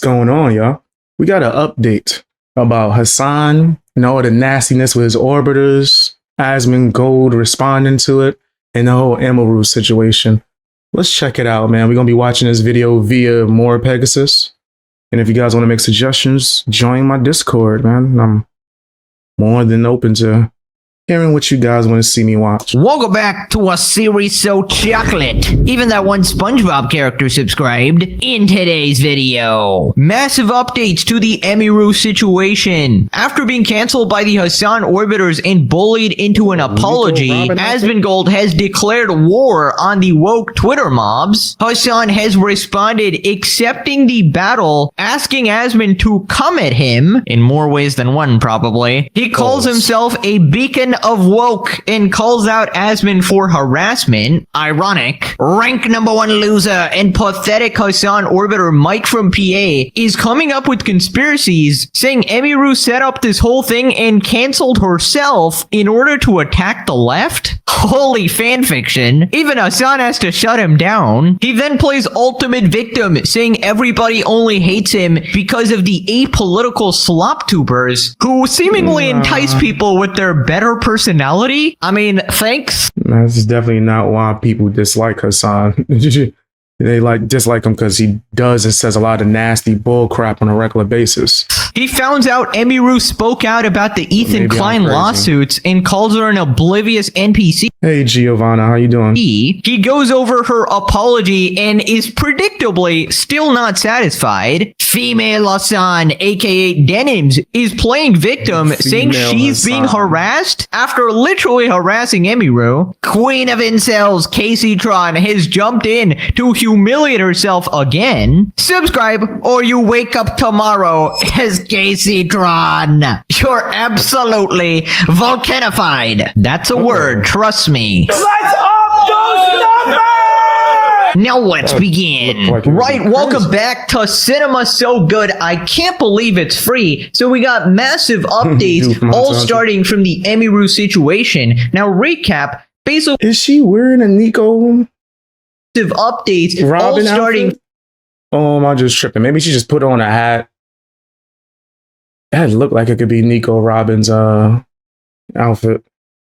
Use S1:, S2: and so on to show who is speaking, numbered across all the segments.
S1: going on, y'all? We got an update about Hasan and all the nastiness with his orbiters, Asmongold responding to it, and the whole Emerald situation. Let's check it out, man. We're going to be watching this video via More Pegasus. And if you guys want to make suggestions, join my Discord, man. I'm more than open to hearing what you guys want to see me watch.
S2: Welcome back to a series so chocolate. Even that one SpongeBob character subscribed. In today's video, massive updates to the Emiru situation. After being cancelled by the Hasan orbiters and bullied into an apology, Asmongold has declared war on the woke Twitter mobs. Hasan has responded accepting the battle, asking Asmon to come at him, in more ways than one probably. He calls himself a beacon of woke and calls out Asmon for harassment. Ironic. Rank #1 loser and pathetic Hasan orbiter Mike from PA is coming up with conspiracies saying Emiru set up this whole thing and cancelled herself in order to attack the left? Holy fanfiction. Even Hasan has to shut him down. He then plays ultimate victim, saying everybody only hates him because of the apolitical slop tubers who seemingly entice people with their better personality. I mean, thanks.
S1: This is definitely not why people dislike Hasan. They dislike him because he does and says a lot of nasty bull crap on a regular basis.
S2: He found out Emiru spoke out about the Ethan Klein lawsuits and calls her an oblivious NPC.
S1: Hey Giovanna, how you doing?
S2: He goes over her apology and is predictably still not satisfied. Female Hasan, aka Denims, is playing victim, saying she's being harassed after literally harassing Emiru. Queen of Incels, Casey Tron, has jumped in to humiliate herself again. Subscribe or you wake up tomorrow as Casey Tron. You're absolutely volcanified. That's a word, trust me.
S3: Let's up those numbers!
S2: Now let's begin. Welcome back to Cinema So Good. I can't believe it's free. So we got massive updates, all starting from the Emiru situation. Now recap, basically.
S1: Is she wearing a Nico?
S2: Updates,
S1: Robin
S2: all starting.
S1: Outfit? Oh, am I just tripping? Maybe she just put on a hat. That looked like it could be Nico Robin's outfit.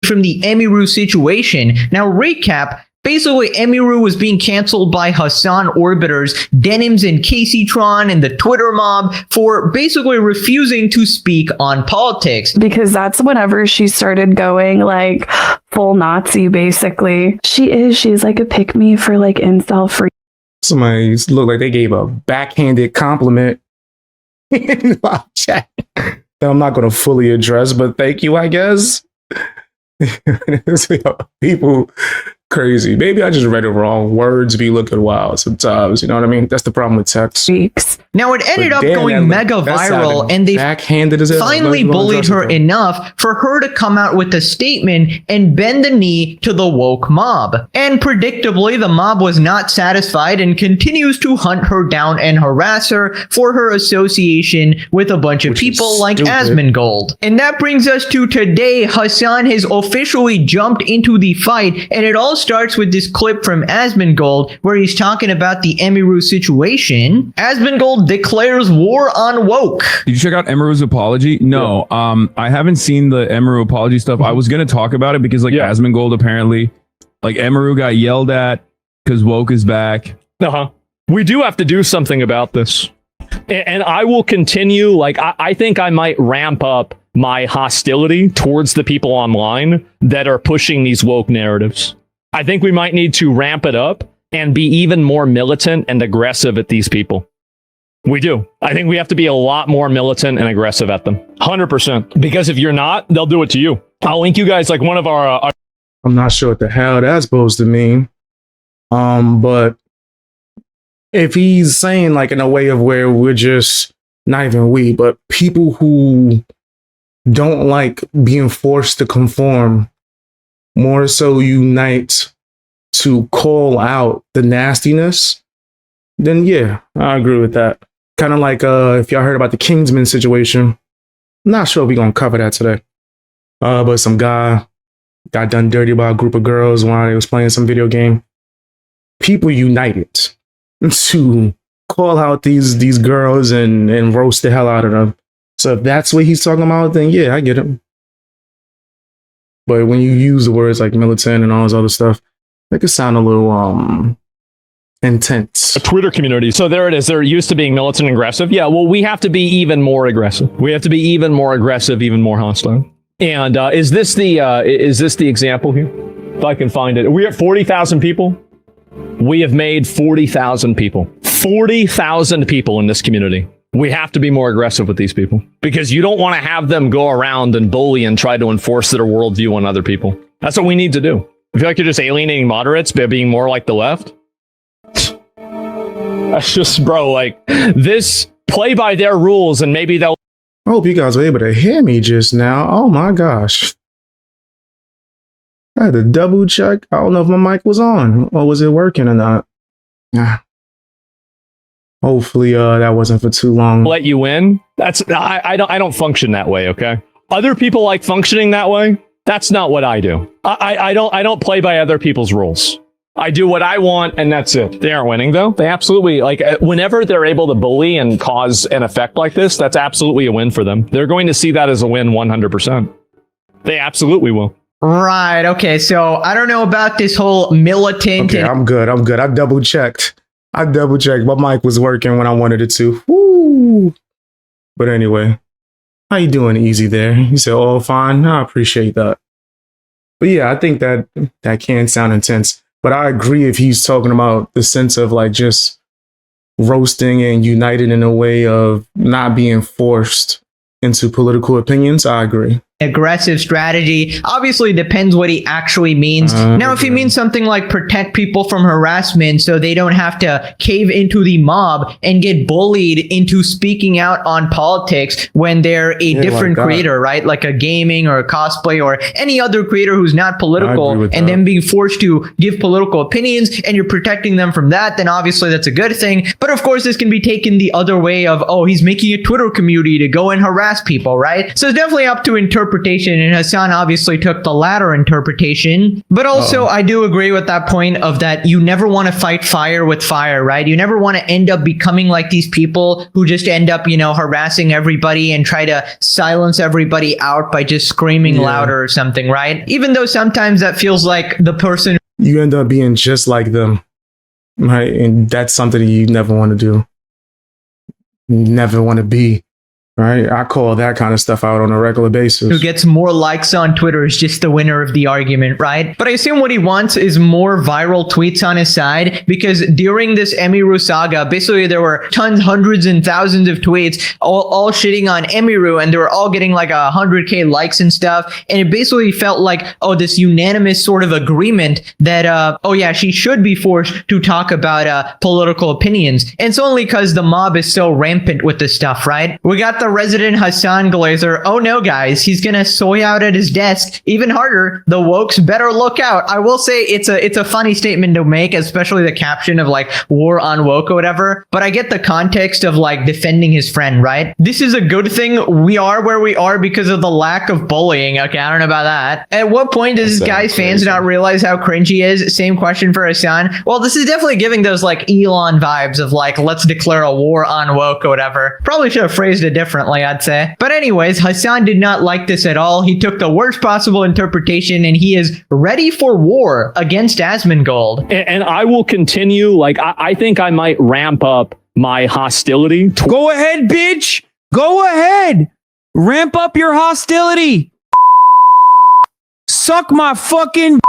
S2: From the Emiru situation. Now recap, basically Emiru was being cancelled by Hasan orbiters, Denims and Casey Tron and the Twitter mob for basically refusing to speak on politics.
S4: Because that's whenever she started going like full Nazi, basically. She's like a pick-me for like incel free.
S1: Somebody looked like they gave a backhanded compliment in my chat that I'm not going to fully address, but thank you, I guess. People crazy. Maybe I just read it wrong. Words be looking wild sometimes. You know what I mean? That's the problem with text.
S2: Now it ended up going mega viral, and they finally bullied her enough for her to come out with a statement and bend the knee to the woke mob. And predictably, the mob was not satisfied and continues to hunt her down and harass her for her association with a bunch of people like Asmongold. And that brings us to today. Hasan has officially jumped into the fight, and it all starts with this clip from Asmongold where he's talking about the Emiru situation. Asmongold declares war on woke.
S5: Did you check out Emiru's apology? No, I haven't seen the Emiru apology stuff. I was gonna talk about it because Asmongold apparently, like Emiru got yelled at because woke is back.
S6: We do have to do something about this, and I will continue. Like I think I might ramp up my hostility towards the people online that are pushing these woke narratives. I think we might need to ramp it up and be even more militant and aggressive at these people. We do. I think we have to be a lot more militant and aggressive at them. 100%. Because if you're not, they'll do it to you. I'll link you guys like one of our...
S1: I'm not sure what the hell that's supposed to mean. But if he's saying like in a way of where we're just, not even we, but people who don't like being forced to conform, more so unite to call out the nastiness, then yeah, I agree with that. Kind of like if y'all heard about the Kingsman situation. I'm not sure if we're gonna cover that today. But some guy got done dirty by a group of girls while they was playing some video game. People united to call out these girls and roast the hell out of them. So if that's what he's talking about, then yeah, I get it. But when you use the words like militant and all this other stuff, it could sound a little intense.
S6: A Twitter community. So there it is. They're used to being militant and aggressive. Yeah, well, we have to be even more aggressive. We have to be even more aggressive, even more hostile. And is this the example here? If I can find it. We're at 40,000 people. We have made 40,000 people. 40,000 people in this community. We have to be more aggressive with these people because you don't want to have them go around and bully and try to enforce their worldview on other people. That's what we need to do. I feel like you're just alienating moderates by being more like the left. That's just, bro, like, this, play by their rules and maybe they'll...
S1: I hope you guys were able to hear me just now. Oh my gosh. I had to double check. I don't know if my mic was on or was it working or not. Yeah. Hopefully that wasn't for too long.
S6: Let you in. I don't function that way, okay? Other people like functioning that way. That's not what I do. I don't play by other people's rules. I do what I want, and that's it. They aren't winning, though. They absolutely, like, whenever they're able to bully and cause an effect like this, that's absolutely a win for them. They're going to see that as a win 100%. They absolutely will.
S2: Right. Okay. So I don't know about this whole militant.
S1: Okay, I'm good. I double checked. My mic was working when I wanted it to. Woo! But anyway, how you doing, Easy there? You said, "Oh, fine." I appreciate that. But yeah, I think that can sound intense. But I agree if he's talking about the sense of like just roasting and united in a way of not being forced into political opinions. I agree.
S2: Aggressive strategy obviously depends what he actually means. Now, if he means something like protect people from harassment so they don't have to cave into the mob and get bullied into speaking out on politics when they're a different creator, right? Like a gaming or a cosplay or any other creator who's not political, and then being forced to give political opinions and you're protecting them from that, then obviously that's a good thing. But of course, this can be taken the other way of, oh, he's making a Twitter community to go and harass people, right? So it's definitely up to interpretation, and Hasan obviously took the latter interpretation. But also, I do agree with that point of that you never want to fight fire with fire, right? You never want to end up becoming like these people who just end up, harassing everybody and try to silence everybody out by just screaming louder or something, right? Even though sometimes that feels like the person...
S1: You end up being just like them, right? And that's something you never want to do. You never want to be. Right, I call that kind of stuff out on a regular basis.
S2: Who gets more likes on Twitter is just the winner of the argument, right? But I assume what he wants is more viral tweets on his side, because during this Emiru saga, basically there were tons, hundreds and thousands of tweets all shitting on Emiru, and they were all getting like 100K likes and stuff. And it basically felt like, oh, this unanimous sort of agreement that, oh yeah, she should be forced to talk about political opinions. And it's only because the mob is so rampant with this stuff, right? We got the resident Hasan Glazer. Oh no, guys, he's gonna soy out at his desk even harder. The wokes better look out. I will say it's a funny statement to make, especially the caption of like war on woke or whatever. But I get the context of like defending his friend, right? This is a good thing. We are where we are because of the lack of bullying. Okay, I don't know about that. At what point does this guy's fans not realize how cringe he is? Same question for Hasan. Well, this is definitely giving those like Elon vibes of like, let's declare a war on woke or whatever. Probably should have phrased it differently, I'd say. But anyways, Hasan did not like this at all. He took the worst possible interpretation and he is ready for war against Asmongold.
S6: And I will continue. Like, I think I might ramp up my hostility.
S7: Go ahead, bitch. Go ahead. Ramp up your hostility. Suck my fucking...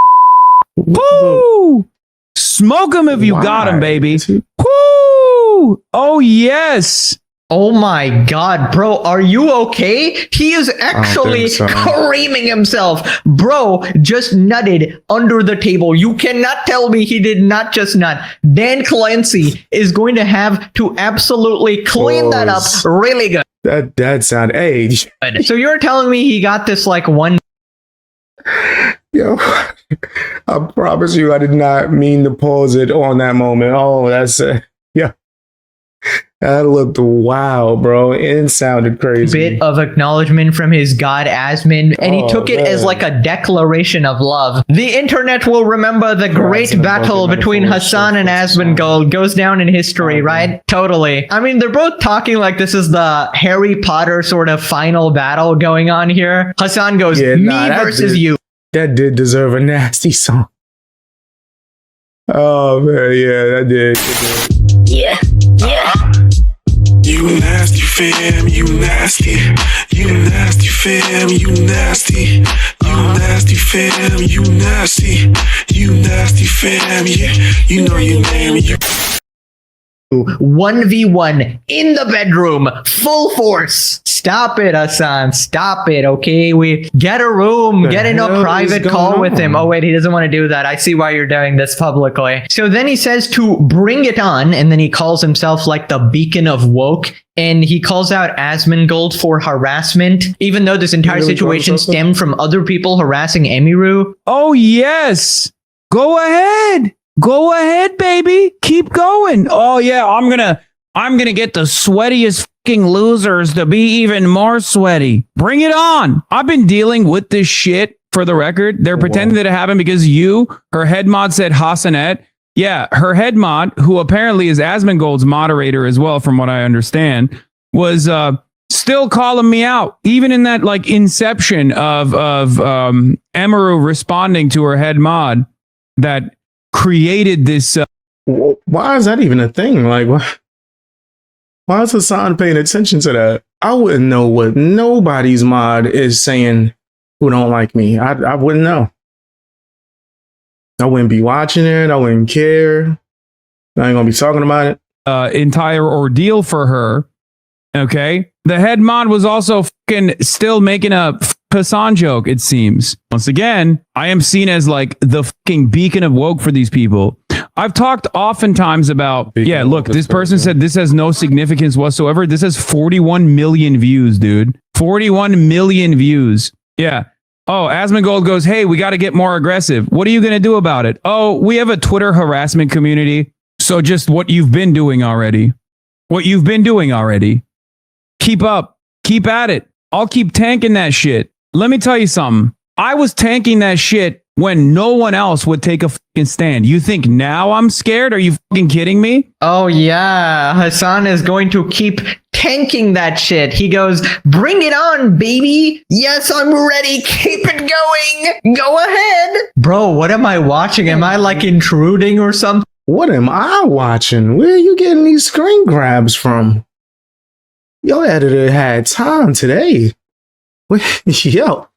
S7: Woo! Smoke him if you got him, baby. Woo! Oh, yes.
S2: Oh my god, bro, are you okay? He is actually creaming himself. Bro just nutted under the table. You cannot tell me he did not just nut. Dan Clancy is going to have to absolutely clean that up really good.
S1: That sound age.
S2: So you're telling me he got this like one...
S1: Yo, I promise you I did not mean to pause it on that moment. Oh, that's yeah. That looked wild, bro. It sounded crazy.
S2: Bit of acknowledgement from his god Asmin, and he
S1: Oh,
S2: took it as
S1: man.
S2: like a declaration of love. The internet will remember the great
S1: and
S2: battle
S1: fucking
S2: between
S1: metaphors,
S2: Hasan and
S1: so
S2: Asmongold goes down in history, right? Totally. I mean, they're both talking like this is the Harry Potter sort of final battle going on here. Hasan goes,
S1: Yeah,
S2: me
S1: nah, that
S2: versus
S1: did-
S2: you.
S1: That did deserve a nasty song. Oh man, yeah, that did.
S8: You nasty fam, you nasty. You nasty fam, you nasty. You nasty fam, you nasty. You nasty fam, yeah. You know your name. You
S2: 1v1 in the bedroom, full force. Stop it, Hasan. Stop it, okay? We get a room,
S1: The
S2: get in a
S1: hell
S2: private
S1: is
S2: call
S1: going
S2: with him.
S1: on?
S2: Oh, wait, he doesn't want to do that. I see why you're doing this publicly. So then he says to bring it on, and then he calls himself like the beacon of woke. And he calls out Asmongold for harassment, even though this entire
S1: Really calls
S2: situation
S1: himself that?
S2: stemmed from other people harassing Emiru.
S7: Oh yes. Go ahead. Go ahead, baby. Keep going. Oh yeah, I'm gonna get the sweatiest fucking losers to be even more sweaty. Bring it on. I've been dealing with this shit for the record. They're pretending that it happened because her head mod said Hasanet. Yeah, her head mod, who apparently is Asmongold's moderator as well, from what I understand, was still calling me out, even in that like inception of Emiru responding to her head mod that created this.
S1: Why is that even a thing? Like, why is Hasan paying attention to that? I wouldn't know what nobody's mod is saying who don't like me. I wouldn't know. I wouldn't be watching it. I wouldn't care. I ain't gonna be talking about it.
S5: Entire ordeal for her. Okay. The head mod was also fucking still making a Hasan joke, it seems. Once again, I am seen as like the fucking beacon of woke for these people. I've talked oftentimes about,
S1: Beacon of
S5: look,
S1: woke,
S5: this
S1: that's
S5: person
S1: crazy.
S5: said this has no significance whatsoever. This has 41 million views, dude. 41 million views. Yeah. Oh, Asmongold goes, hey, we got to get more aggressive. What are you going to do about it? Oh, we have a Twitter harassment community. So just what you've been doing already. What you've been doing already. Keep up. Keep at it. I'll keep tanking that shit. Let me tell you something. I was tanking that shit when no one else would take a fucking stand. You think now I'm scared? Are you fucking kidding me?
S2: Oh yeah, Hasan is going to keep tanking that shit. He goes, bring it on, baby. Yes, I'm ready. Keep it going. Go ahead. Bro, what am I watching? Am I like intruding or something?
S1: What am I watching? Where are you getting these screen grabs from? Your editor had time today. Yo,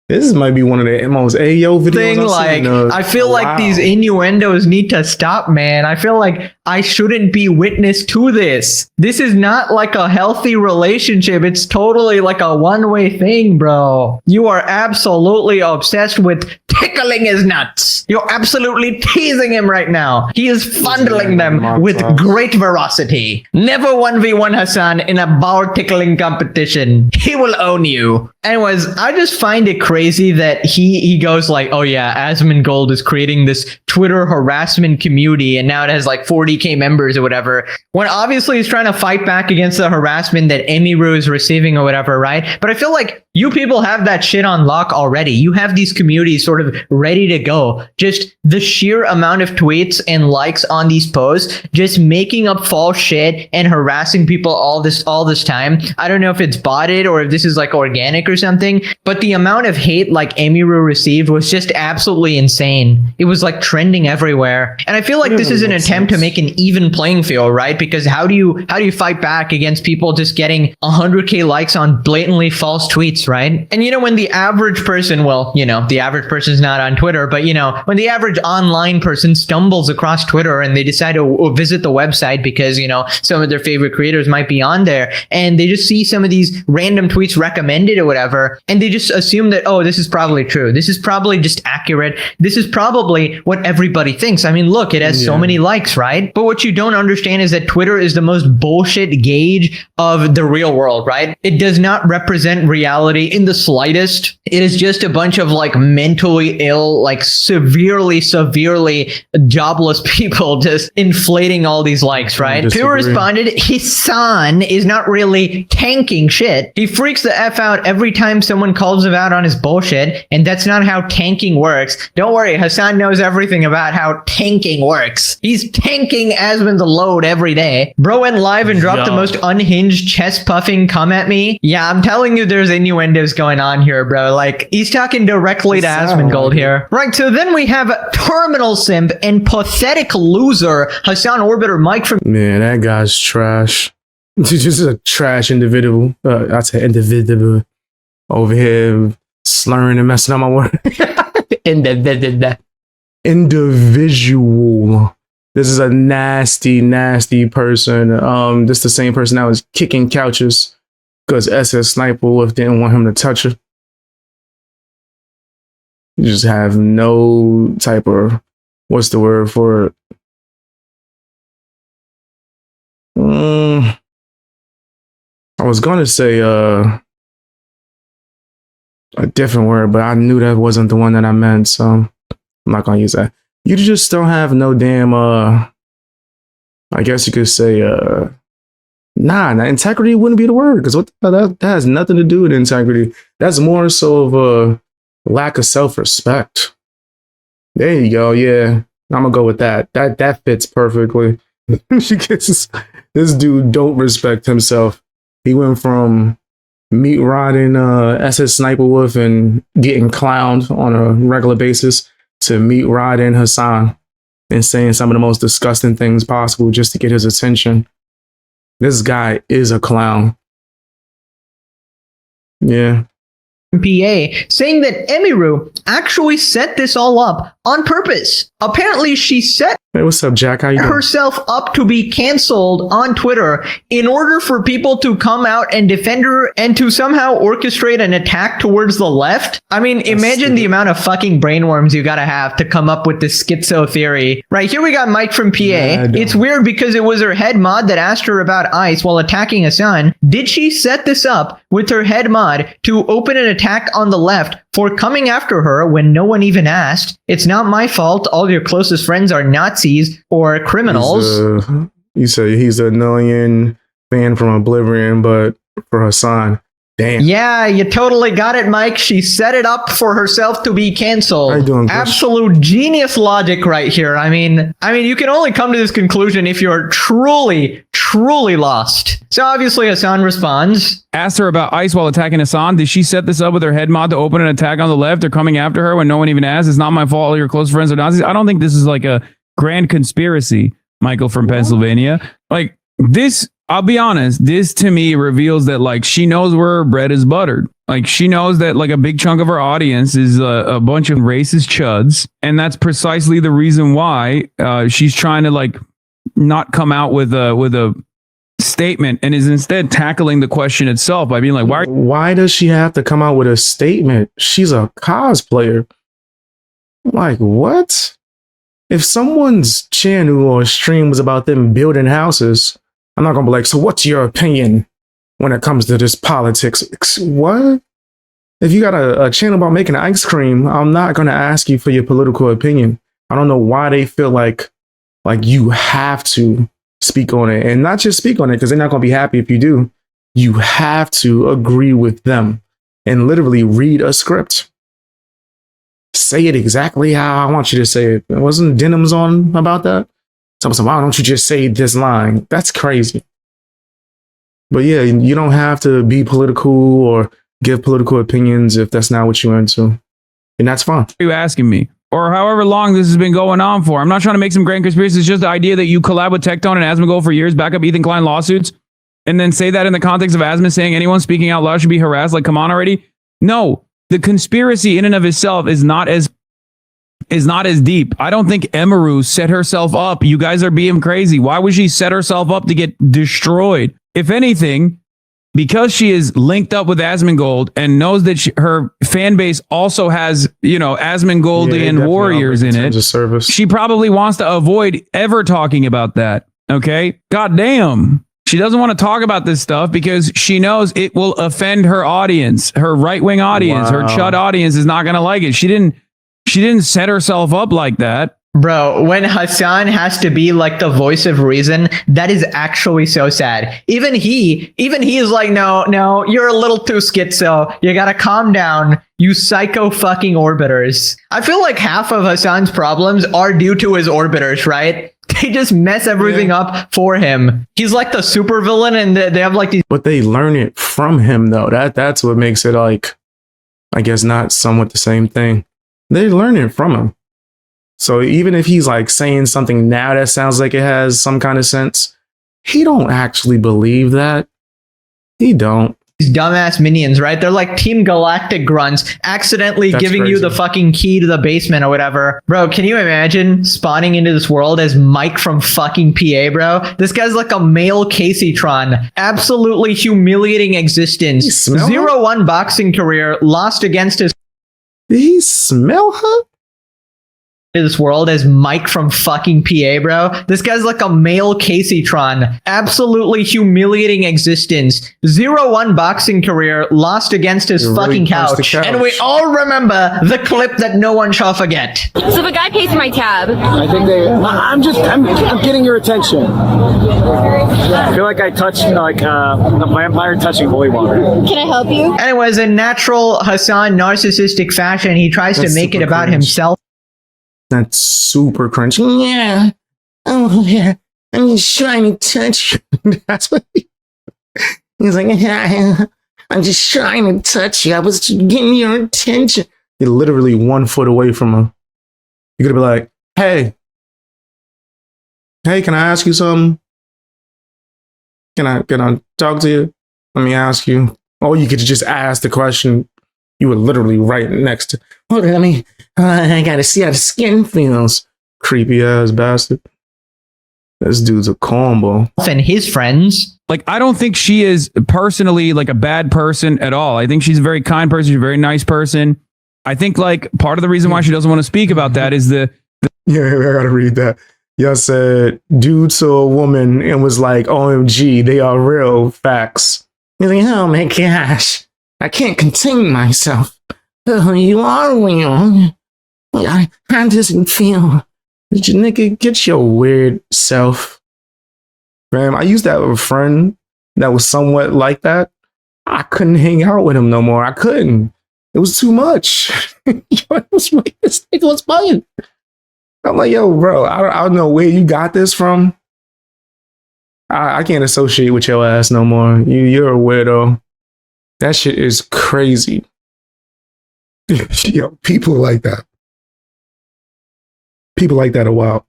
S1: this might be one of the most Ayo videos
S2: Thing
S1: I've
S2: like,
S1: seen in a
S2: I feel like
S1: while.
S2: these innuendos need to stop, man. I feel like I shouldn't be witness to this. This is not like a healthy relationship. It's totally like a one-way thing, bro. You are absolutely obsessed with tickling his nuts. You're absolutely teasing him right now. He is fondling them with great veracity. Never 1v1 Hasan in a ball tickling competition. He will own you. Anyways, I just find it crazy that he goes like, oh yeah, Asmongold is creating this Twitter harassment community and now it has like 40k members or whatever, when obviously he's trying to fight back against the harassment that Emiru is receiving or whatever, right? But I feel like you people have that shit on lock already. You have these communities sort of ready to go. Just the sheer amount of tweets and likes on these posts, just making up false shit and harassing people all this time. I don't know if it's botted or if this is like organic or something, but the amount of hate like Emiru received was just absolutely insane. It was like trending everywhere. And I feel like this is an attempt to make an even playing field, right? Because how do you fight back against people just getting 100k likes on blatantly false tweets, right? And you know, when the average person, well, you know, the average person's not on Twitter, but you know, when the average online person stumbles across Twitter and they decide to visit the website because, you know, some of their favorite creators might be on there and they just see some of these random tweets recommended or whatever, and they just assume that, oh, this is probably true. This is probably just accurate. This is probably what everybody thinks. I mean, look, it has so many likes, right? But what you don't understand is that Twitter is the most bullshit gauge of the real world, right? It does not represent reality in the slightest. It is just a bunch of like mentally ill, like severely jobless people just inflating all these likes, right? People responded, Hasan is not really tanking shit. He freaks the F out every time someone calls him out on his bullshit, and that's not how tanking works. Don't worry, Hasan knows everything about how tanking works. He's tanking Asmon's load every day. Bro went live and dropped the most unhinged chest puffing come at me. Yeah, I'm telling you there's innuendos going on here, bro. Like, he's talking directly to Asmongold here. Right, so then we have terminal simp and pathetic loser Hasan Orbiter Mike from...
S1: Man, that guy's trash. He's just a trash individual. I'd say individual. Over here slurring and messing up my word. Individual. This is a nasty person. This is the same person that was kicking couches because SS Sniper Wolf didn't want him to touch her. You just have no type of, what's the word for it? I was gonna say a different word, but I knew that wasn't the one that I meant, so I'm not gonna use that. You just don't have no damn I guess you could say integrity wouldn't be the word, because what that has nothing to do with integrity. That's more so of a lack of self-respect. There you go. Yeah, I'm gonna go with that. That fits perfectly. This dude don't respect himself. He went from meat riding SS Sniper Wolf and getting clowned on a regular basis to meat riding Hasan and saying some of the most disgusting things possible just to get his attention. This guy is a clown. Yeah.
S2: PA saying that Emiru actually set this all up on purpose. Apparently, she set
S1: Hey, what's up, Jack? How you doing?
S2: herself up to be canceled on Twitter in order for people to come out and defend her and to somehow orchestrate an attack towards the left. I mean, imagine the amount of fucking brainworms you gotta have to come up with this schizo theory. Right, here we got Mike from PA. It's weird because it was her head mod that asked her about ICE while attacking Hasan. Did she set this up with her head mod to open an attack on the left for coming after her when no one even asked? It's not my fault. All your closest friends are Nazis or criminals.
S1: You say he's an annoying fan from Oblivion, but for Hasan, damn.
S2: Yeah, you totally got it, Mike. She set it up for herself to be canceled.
S1: How you doing, Chris?
S2: Absolute genius logic right here. I mean, you can only come to this conclusion if you're truly lost. So obviously Hasan responds.
S5: Asked her about ICE while attacking Hasan. Did she set this up with her head mod to open an attack on the left? They're coming after her when no one even asked. It's not my fault. All your close friends are Nazis. I don't think this is like a grand conspiracy, Michael from Pennsylvania. Like this, I'll be honest, this to me reveals that like she knows where her bread is buttered. Like she knows that like a big chunk of her audience is a bunch of racist chuds. And that's precisely the reason why she's trying to like not come out with a statement and is instead tackling the question itself by being like, why
S1: does she have to come out with a statement? She's a cosplayer. Like, what? If someone's channel or stream was about them building houses, I'm not gonna be like, so what's your opinion when it comes to this politics? What? If you got a channel about making ice cream, I'm not gonna ask you for your political opinion. I don't know why they feel like you have to speak on it, and not just speak on it because they're not going to be happy if you do. You have to agree with them and literally read a script. Say it exactly how I want you to say it. Wasn't Denim's on about that? Someone said, why don't you just say this line? That's crazy. But yeah, you don't have to be political or give political opinions if that's not what you're into. And that's fine.
S5: Are you asking me? Or however long this has been going on for. I'm not trying to make some grand conspiracy. It's just the idea that you collab with Tectone and Asmongold for years, back up Ethan Klein lawsuits, and then say that in the context of Asmon saying anyone speaking out loud should be harassed. Like, come on already. No, the conspiracy in and of itself is not as deep. I don't think Emiru set herself up. You guys are being crazy. Why would she set herself up to get destroyed? If anything, because she is linked up with Asmongold and knows that her fan base also has, Asmongoldian warriors in it, she probably wants to avoid ever talking about that. Okay? God damn. She doesn't want to talk about this stuff because she knows it will offend her audience. Her right-wing audience, her chud audience is not going to like it. She didn't set herself up like that.
S2: Bro, when Hasan has to be like the voice of reason, that is actually so sad. Even he is like, no, you're a little too schizo. You gotta calm down, you psycho fucking orbiters. I feel like half of Hasan's problems are due to his orbiters, right? They just mess everything up for him. He's like the supervillain, and they have like these.
S1: But they learn it from him, though. That's what makes it like, I guess, not somewhat the same thing. They learn it from him. So even if he's like saying something now that sounds like it has some kind of sense, he don't actually believe that. He don't.
S2: These dumbass minions, right? They're like Team Galactic grunts accidentally
S1: That's
S2: giving you
S1: crazy.
S2: the fucking key to the basement or whatever. Bro, can you imagine spawning into this world as Mike from fucking PA, bro? This guy's like a male Caseytron. Absolutely humiliating existence.
S1: You smell
S2: 0-1 boxing career, lost against his
S1: Did he smell her?
S2: this world as Mike from fucking PA, bro. This guy's like a male Caseytron. Absolutely humiliating existence. 0-1 boxing career, lost against his
S1: You really
S2: fucking
S1: punched the
S2: couch.
S1: couch.
S2: And we all remember the clip that no one shall forget.
S9: So if a guy pays for my tab,
S3: I think I'm getting your attention. I feel like I touched like a vampire touching holy water.
S9: can I help you?
S2: Anyways, in natural Hasan narcissistic fashion, he tries
S1: That's
S2: to make it
S1: super
S2: about
S1: cringe.
S2: himself.
S1: That's super cringe. Yeah. Oh, yeah. I'm just trying to touch you. That's what he's like, yeah, I'm just trying to touch you. I was getting your attention. You're literally 1 foot away from her. You're going to be like, hey, can I ask you something? Can I talk to you? Let me ask you. Or you could just ask the question. You were literally right next to. Oh, let me. I gotta see how the skin feels. Creepy ass bastard. This dude's a combo.
S2: And his friends.
S5: Like, I don't think she is personally like a bad person at all. I think she's a very kind person. She's a very nice person. I think like part of the reason why she doesn't want to speak about that is
S1: Yeah, I gotta read that. Y'all said dude saw a woman and was like, OMG, they are real facts. He's like, oh my gosh, I can't contain myself. Oh, you are real. How does it feel? Did you nigga get your weird self? Man, I used to have a friend that was somewhat like that. I couldn't hang out with him no more. I couldn't. It was too much. This nigga was fun. I'm like, yo, bro, I don't know where you got this from. I can't associate with your ass no more. You're a weirdo. That shit is crazy. Yo, people like that. People like that are wild.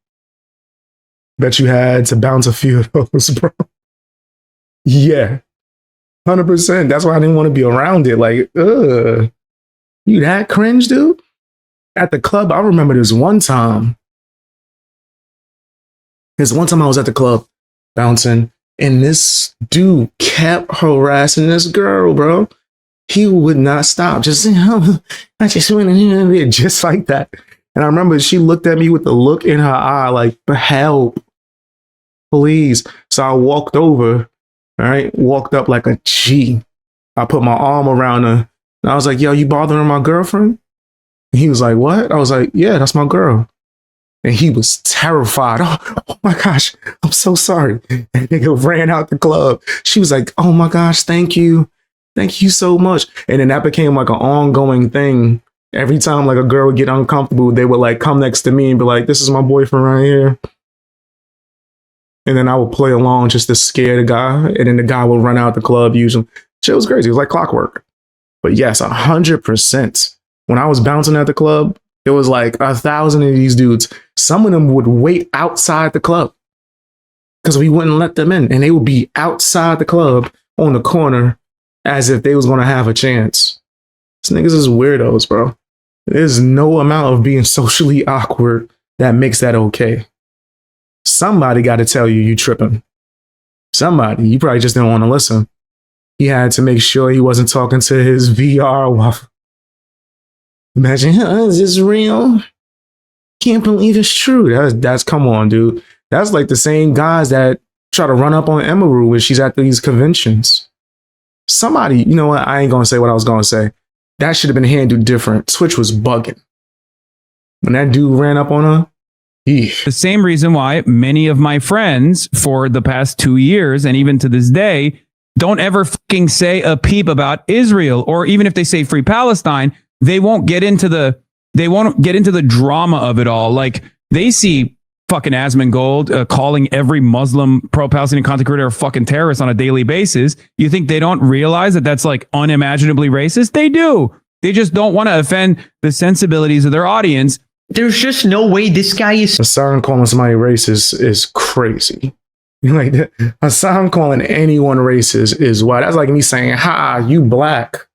S1: Bet you had to bounce a few of those, bro. Yeah. 100%. That's why I didn't want to be around it. Like, you that cringe, dude? At the club, I remember this one time. I was at the club bouncing, and this dude kept harassing this girl, bro. He would not stop. Just, I just went in just like that. And I remember she looked at me with the look in her eye, like, help, please. So I walked over, all right, walked up like a G. I put my arm around her, and I was like, yo, you bothering my girlfriend? And he was like, what? I was like, yeah, that's my girl. And he was terrified. Oh my gosh, I'm so sorry. And nigga ran out the club. She was like, oh my gosh, thank you. Thank you so much. And then that became like an ongoing thing. Every time like a girl would get uncomfortable, they would like come next to me and be like, this is my boyfriend right here. And then I would play along just to scare the guy. And then the guy would run out the club usually. Shit was crazy. It was like clockwork. But yes, 100%. When I was bouncing at the club, there was like 1,000 of these dudes. Some of them would wait outside the club because we wouldn't let them in. And they would be outside the club on the corner as if they was going to have a chance. These niggas is weirdos, bro. There's no amount of being socially awkward that makes that okay. Somebody got to tell you tripping. Somebody. You probably just didn't want to listen. He had to make sure he wasn't talking to his VR waffle. Imagine, is this real? Can't believe it's true. That's come on, dude. That's like the same guys that try to run up on Emaru when she's at these conventions. Somebody, you know what? I ain't gonna say what I was gonna say. That should have been handled different. Twitch was bugging. When that dude ran up on her,
S5: The same reason why many of my friends for the past 2 years and even to this day don't ever fucking say a peep about Israel, or even if they say free Palestine, they won't get into the drama of it all. Like they see fucking Asmongold calling every Muslim pro-Palestinian content creator a fucking terrorist on a daily basis. You think they don't realize that that's like unimaginably racist? They do. They just don't want to offend the sensibilities of their audience.
S2: There's just no way this guy is.
S1: Hassan calling somebody racist is crazy. Like Hassan calling anyone racist is wild. That's like me saying, "Ha, you black."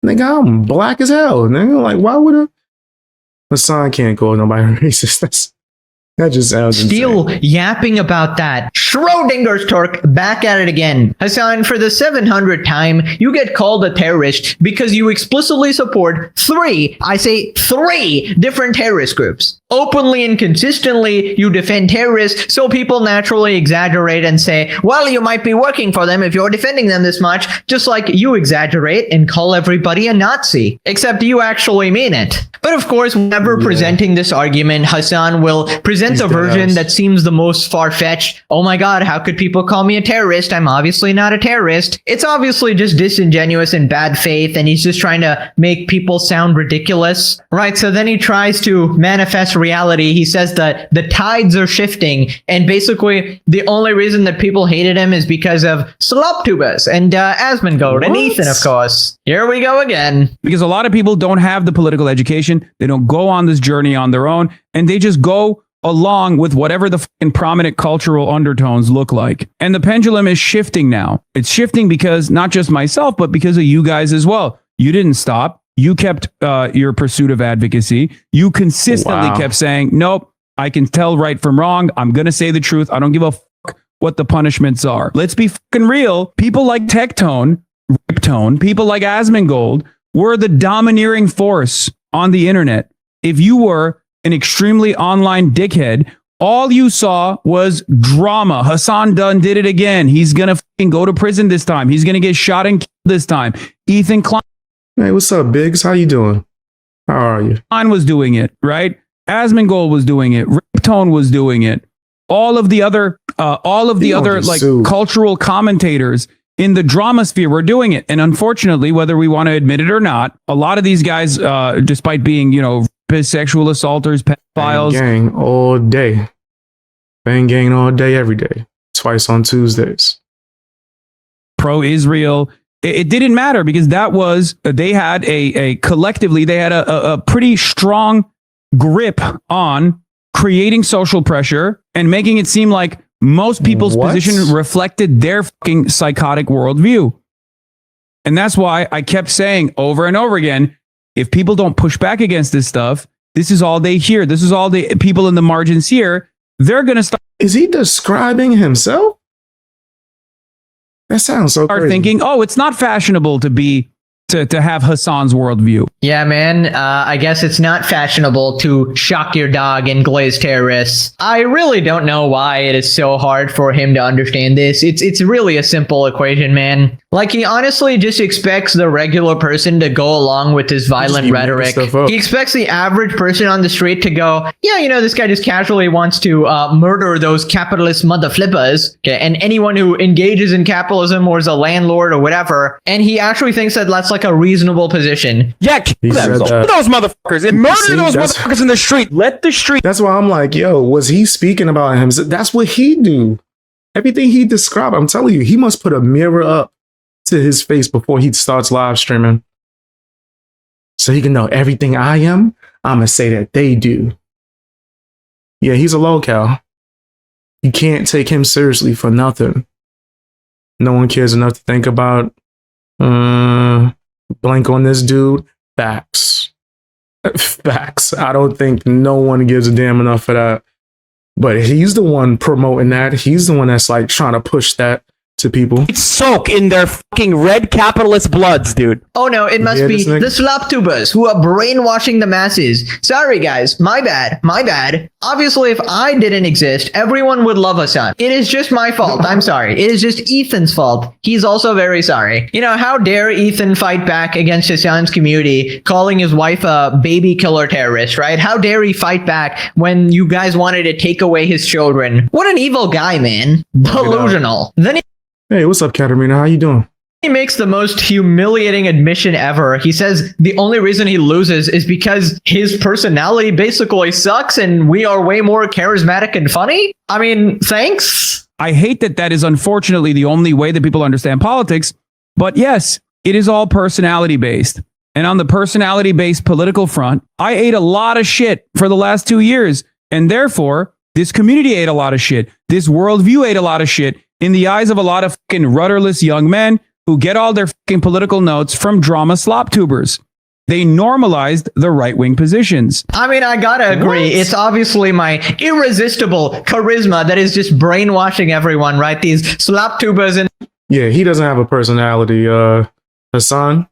S1: Nigga, I'm black as hell. Nigga, like, why would a Hassan can't call nobody racist? That just sounds
S2: still
S1: insane.
S2: yapping about that. Schrodinger's Turk back at it again. Hassan, for the 700th time, you get called a terrorist because you explicitly support three different terrorist groups. Openly and consistently, you defend terrorists, so people naturally exaggerate and say, well, you might be working for them if you're defending them this much, just like you exaggerate and call everybody a Nazi. Except you actually mean it. But of course, whenever presenting this argument, Hassan will present a version that seems the most far-fetched. Oh my god, how could people call me a terrorist? I'm obviously not a terrorist. It's obviously just disingenuous and bad faith, and he's just trying to make people sound ridiculous. Right, so then he tries to manifest reality. He says that the tides are shifting, and basically the only reason that people hated him is because of Sloptubus and Asmongold and Ethan, of course. Here we go again.
S5: Because a lot of people don't have the political education. They don't go on this journey on their own, and they just go along with whatever the fucking prominent cultural undertones look like. And the pendulum is shifting now. It's shifting because not just myself, but because of you guys as well. You didn't stop. You kept your pursuit of advocacy. You consistently kept saying, nope, I can tell right from wrong. I'm going to say the truth. I don't give a fuck what the punishments are. Let's be fucking real. People like Tectone, Riptone, people like Asmongold were the domineering force on the internet. If you were an extremely online dickhead, all you saw was drama. Hassan Dunn did it again. He's going to fucking go to prison this time. He's going to get shot and killed this time. Ethan Klein.
S1: Hey, what's up, Biggs? How you doing? How are you?
S5: Klein was doing it, right? Asmongold was doing it. Riptone was doing it. All of the other like cultural commentators in the drama sphere were doing it. And unfortunately, whether we want to admit it or not, a lot of these guys, despite being, sexual assaulters, pedophiles.
S1: Bang gang all day. Bang gang all day, every day. Twice on Tuesdays.
S5: Pro-Israel. It didn't matter because they had collectively, they had a pretty strong grip on creating social pressure and making it seem like most people's position reflected their fucking psychotic worldview. And that's why I kept saying over and over again, if people don't push back against this stuff, this is all they hear. This is all the people in the margins hear. They're going to start.
S1: Is he describing himself? That sounds so crazy.
S5: Thinking, oh, it's not fashionable to have Hassan's worldview.
S2: Yeah, man. I guess it's not fashionable to shock your dog and glaze terrorists. I really don't know why it is so hard for him to understand this. It's really a simple equation, man. Like, he honestly just expects the regular person to go along with his violent rhetoric. He expects the average person on the street to go, yeah, this guy just casually wants to murder those capitalist mother flippers, okay, and anyone who engages in capitalism or is a landlord or whatever. And he actually thinks that that's like a reasonable position.
S10: Yeah, kill them. Those motherfuckers and murder those motherfuckers in the street. Let the street.
S1: That's why I'm like, yo, was he speaking about him? That's what he do. Everything he described, I'm telling you, he must put a mirror up to his face before he starts live streaming. So he can know everything I am, I'm going to say that they do. Yeah, he's a lolcow. You can't take him seriously for nothing. No one cares enough to think about blank on this dude. Facts. Facts. I don't think no one gives a damn enough for that. But he's the one promoting that. He's the one that's like trying to push that to people.
S10: Soak in their fucking red capitalist bloods, dude.
S2: Oh no, it must
S1: Yeah,
S2: be
S1: this nigga-
S2: the slop tubers who are brainwashing the masses. Sorry guys, my bad. Obviously, if I didn't exist, everyone would love Hasan. It is just my fault. I'm sorry. It is just Ethan's fault. He's also very sorry. You know, how dare Ethan fight back against Hasan's community, calling his wife a baby killer terrorist, right? How dare he fight back when you guys wanted to take away his children? What an evil guy, man. Delusional. Then
S1: Hey, what's up, Katarina? How you doing?
S2: he makes the most humiliating admission ever. He says the only reason he loses is because his personality basically sucks and we are way more charismatic and funny. I mean, thanks.
S5: I hate that that is unfortunately the only way that people understand politics. But yes, it is all personality based. And on the personality based political front, I ate a lot of shit for the last 2 years. And therefore, this community ate a lot of shit. This worldview ate a lot of shit in the eyes of a lot of fucking rudderless young men who get all their fucking political notes from drama slop tubers. They normalized the right-wing positions.
S2: I mean, I gotta agree.
S5: What?
S2: It's obviously my irresistible charisma that is just brainwashing everyone, right? These slop tubers and
S1: Yeah, he doesn't have a personality, Hasan.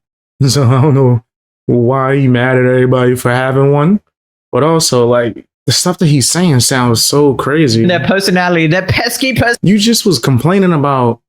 S1: So I don't know why he mad at everybody for having one. But also, like, the stuff that he's saying sounds so crazy.
S2: their personality, their pesky
S1: You just was complaining about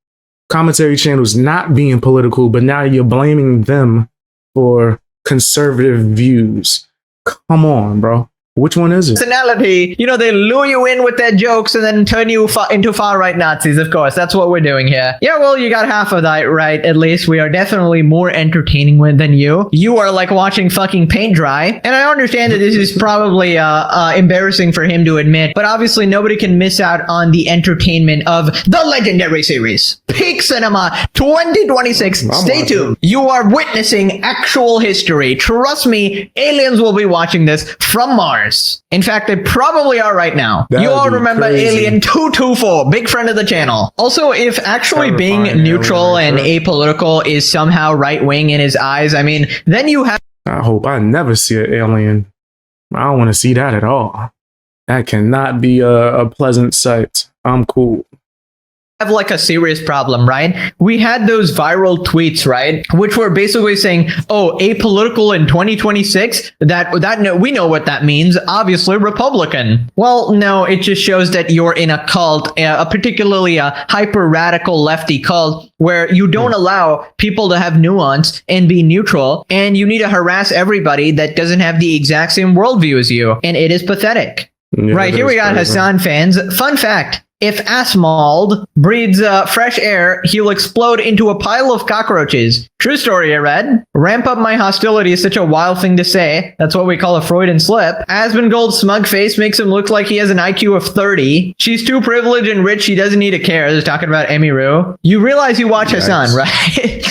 S1: commentary channels not being political, but now you're blaming them for conservative views. Come on, bro. Which one is it?
S2: personality. You know, they lure you in with their jokes and then turn you into far-right Nazis, of course. That's what we're doing here. Yeah, well, you got half of that right, at least. We are definitely more entertaining than you. You are like watching fucking paint dry. And I understand that this is probably embarrassing for him to admit, but obviously nobody can miss out on the entertainment of the legendary series, Peak Cinema 2026. Stay tuned. You are witnessing actual history. Trust me, aliens will be watching this from Mars. In fact, they probably are right now.
S1: That
S2: You
S1: would
S2: all
S1: be
S2: remember
S1: crazy.
S2: Alien 224, big friend of the channel. Also, if actually being
S1: Terrifying
S2: neutral
S1: alien,
S2: and
S1: right?
S2: apolitical is somehow right-wing in his eyes, I mean, then you have
S1: I hope I never see an alien. I don't want to see that at all. That cannot be a pleasant sight. I'm cool.
S2: like a serious problem, right? We had those viral tweets, right? Which were basically saying, oh, apolitical in 2026, we know what that means. Obviously Republican. Well, no, it just shows that you're in a cult, a particularly a hyper radical lefty cult where you don't allow people to have nuance and be neutral. And you need to harass everybody that doesn't have the exact same worldview as you. And it is pathetic.
S1: Yeah,
S2: Right,
S1: that
S2: here
S1: is
S2: we got
S1: crazy.
S2: Hasan fans. Fun fact. If Asmald breathes fresh air, he'll explode into a pile of cockroaches. True story, I read. Ramp up my hostility is such a wild thing to say. That's what we call a Freudian slip. Asmongold's smug face makes him look like he has an IQ of 30. She's too privileged and rich, she doesn't need to care. They're talking about Emiru. You realize you watch Hasan, right?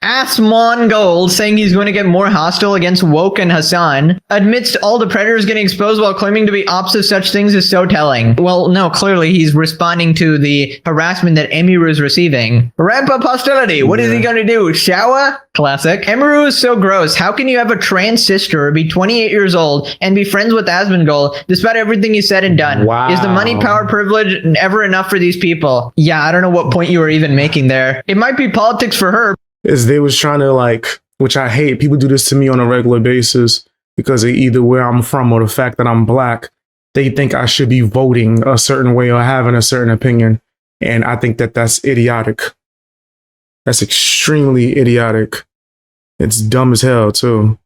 S2: Asmongold saying he's going to get more hostile against Woke and Hasan. Amidst all the predators getting exposed while claiming to be opposite of such things is so telling. Well, no, clearly he's responding to the harassment that Emiru is receiving. Ramp up hostility. What is he going to do? Shower? Classic. Emiru is so gross. How can you have a trans sister, be 28 years old, and be friends with Asmongold despite everything he said and done?
S1: Wow.
S2: Is the money, power, privilege ever enough for these people? Yeah, I don't know what point you were even making there. It might be politics for her,
S1: Is they was trying to, like, which I hate. People do this to me on a regular basis because of either where I'm from or the fact that I'm black. They think I should be voting a certain way or having a certain opinion. And I think that that's idiotic. That's extremely idiotic. It's dumb as hell, too.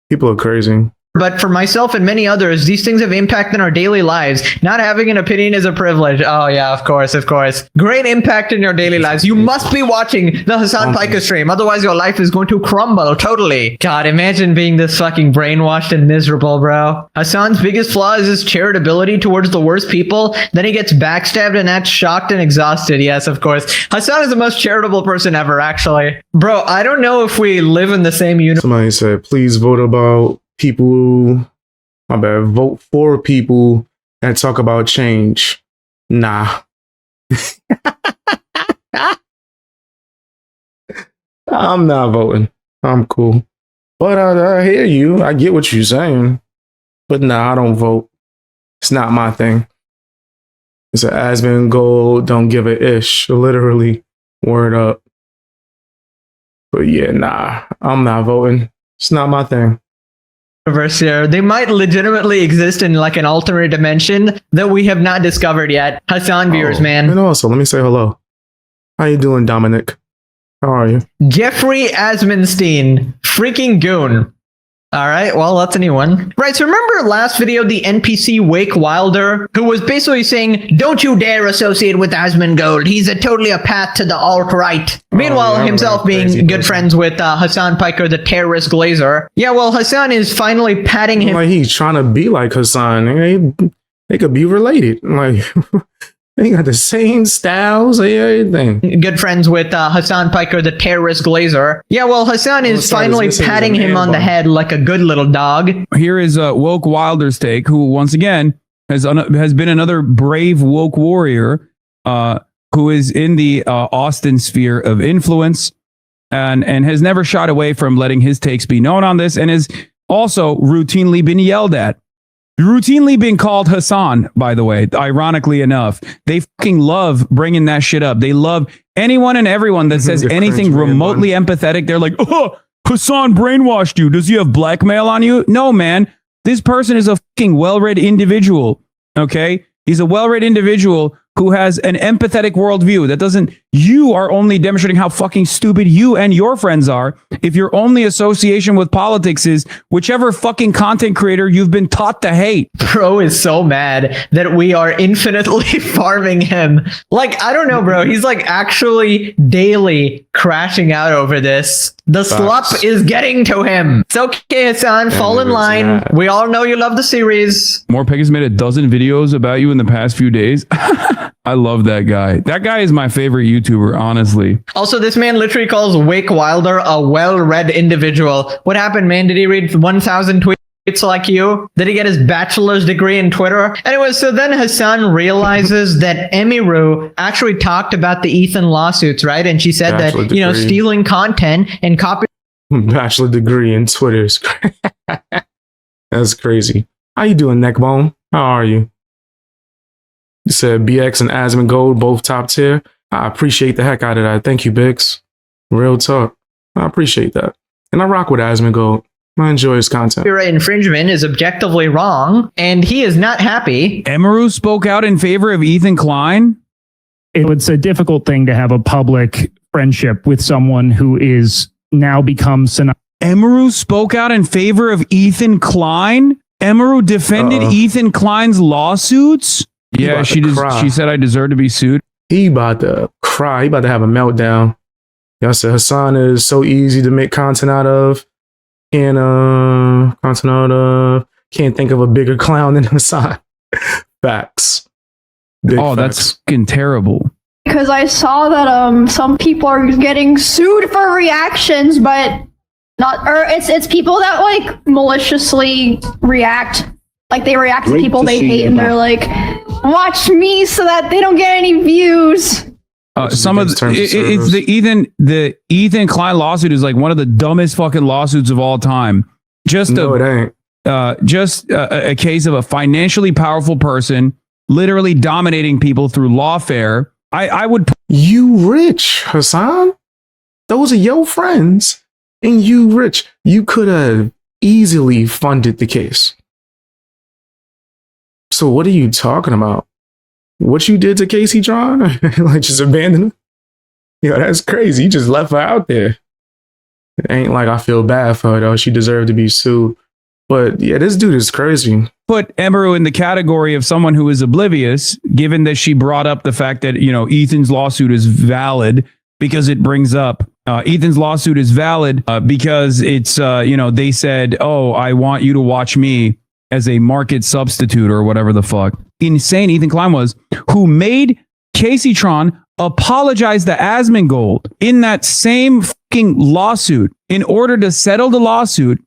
S1: People are crazy.
S2: but for myself and many others, these things have impact in our daily lives. Not having an opinion is a privilege. Oh yeah, of course, of course. Great impact in your daily lives. You must be watching the Hasan Piker stream, otherwise your life is going to crumble totally. God, imagine being this fucking brainwashed and miserable, bro. Hasan's biggest flaw is his charitability towards the worst people. Then he gets backstabbed and acts shocked and exhausted. Yes, of course. Hasan is the most charitable person ever, actually. Bro, I don't know if we live in the same universe.
S1: Somebody said, please vote about people, my bad, vote for people that talk about change. Nah. I'm not voting. I'm cool. But I hear you. I get what you're saying. But nah, I don't vote. It's not my thing. It's an Asmongold, don't give a ish, literally. Word up. But yeah, nah, I'm not voting. It's not my thing.
S2: Universe here. They might legitimately exist in like an alternate dimension that we have not discovered yet. Hasan viewers, man.
S1: And also, let me say hello. How you doing, Dominic? How are you?
S2: Jeffrey Asmenstein. Freaking goon. All right, well, that's a new one. Right, so remember last video, the NPC Wake Wilder, who was basically saying, don't you dare associate with Asmongold. He's totally a path to the alt-right. Meanwhile, himself being good friends with Hasan Piker, the terrorist glazer. Yeah, well, Hasan is finally patting him.
S1: Like he's trying to be like Hasan. They could be related. Like they got the same styles, everything.
S2: Good friends with Hasan Piker, the terrorist glazer. Yeah, well, Hasan is finally patting him on the head like a good little dog.
S5: Here is Woke Wilder's take, who once again has been another brave woke warrior who is in the Austin sphere of influence and has never shied away from letting his takes be known on this, and has also routinely been yelled at. Routinely being called Hasan, by the way, ironically enough. They fucking love bringing that shit up. They love anyone and everyone that says anything remotely empathetic. They're like, oh, Hasan brainwashed you. Does he have blackmail on you? No, man. This person is a fucking well-read individual, okay? He's a well-read individual who has an empathetic worldview. That doesn't, you are only demonstrating how fucking stupid you and your friends are if your only association with politics is whichever fucking content creator you've been taught to hate.
S2: Bro is so mad that we are infinitely farming him. Like, I don't know, bro. He's like actually daily crashing out over this. The slup is getting to him. It's okay, Hasan. Fall in line. We all know you love the series.
S5: Morpeg has made a dozen videos about you in the past few days. I love that guy. That guy is my favorite YouTuber, honestly.
S2: Also, this man literally calls Wake Wilder a well-read individual. What happened, man? Did he read 1,000 tweets like you? Did he get his bachelor's degree in Twitter? Anyway, so then Hasan realizes that Emiru actually talked about the Ethan lawsuits, right? And she said that, you know, stealing content and copy.
S1: Bachelor degree in Twitter. That's crazy. How you doing, Neckbone? How are you? You said BX and Asmongold, both top tier. I appreciate the heck out of that. Thank you, Bix. Real talk. I appreciate that. And I rock with Asmongold. I enjoy his content.
S2: Copyright infringement is objectively wrong, and he is not happy.
S5: Emiru spoke out in favor of Ethan Klein.
S11: It's a difficult thing to have a public friendship with someone who is now become synonymous.
S5: Emiru spoke out in favor of Ethan Klein. Emiru defended Ethan Klein's lawsuits. Yeah, she said I deserve to be sued.
S1: He about to cry. He about to have a meltdown. Y'all said Hasan is so easy to make content out of. Can't think of a bigger clown than Hasan. Facts. Big facts.
S5: That's fucking terrible.
S12: Because I saw that some people are getting sued for reactions, but not, or it's people that like maliciously react. Like they react to people they hate and they're like, watch me so that they don't get any views.
S5: Some of it's the Ethan Klein lawsuit is like one of the dumbest fucking lawsuits of all time. Just a case of a financially powerful person literally dominating people through lawfare. I would.
S1: You rich, Hasan? Those are your friends, and you rich. You could have easily funded the case. So what are you talking about? What you did to Casey Tron? Like just abandon her? Yo, that's crazy. You just left her out there. It ain't like I feel bad for her though. She deserved to be sued. But yeah, this dude is crazy.
S5: Put Emiru in the category of someone who is oblivious, given that she brought up the fact that, you know, Ethan's lawsuit is valid because it brings up Ethan's lawsuit is valid because it's, you know, they said, oh, I want you to watch me as a market substitute or whatever the fuck. Insane Ethan Klein was, who made Casey Tron apologize to Asmongold in that same fucking lawsuit. In order to settle the lawsuit,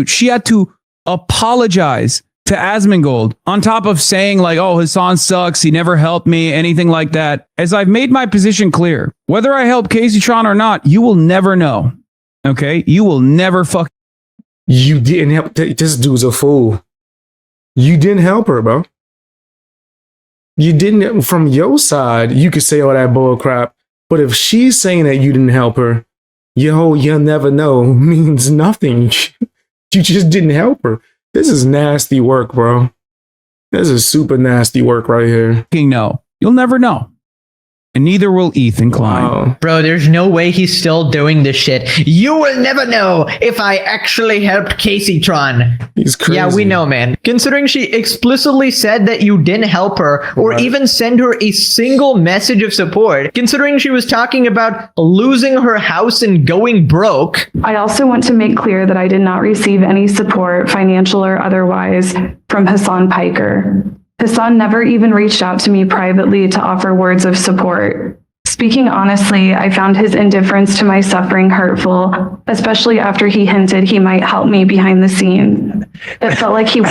S5: she had to apologize to Asmongold on top of saying like, oh, Hasan sucks, he never helped me, anything like that. As I've made my position clear, whether I help Casey Tron or not, you will never know. Okay? You will never fuck.
S1: You didn't help. This dude's a fool. You didn't help her, bro. you didn't, from your side, you could say all that bull crap. But if she's saying that you didn't help her, you'll never know means nothing. You just didn't help her. This is nasty work, bro. This is super nasty work right here.
S5: No, you'll never know. And neither will Ethan Klein.
S1: Wow.
S2: Bro, there's no way he's still doing this shit. You will never know if I actually helped Casey Tron.
S1: He's crazy.
S2: Yeah, we know, man. Considering she explicitly said that you didn't help her or even send her a single message of support, considering she was talking about losing her house and going broke.
S4: I also want to make clear that I did not receive any support, financial or otherwise, from Hasan Piker. Hasan never even reached out to me privately to offer words of support. Speaking honestly, I found his indifference to my suffering hurtful, especially after he hinted he might help me behind the scenes. It felt like he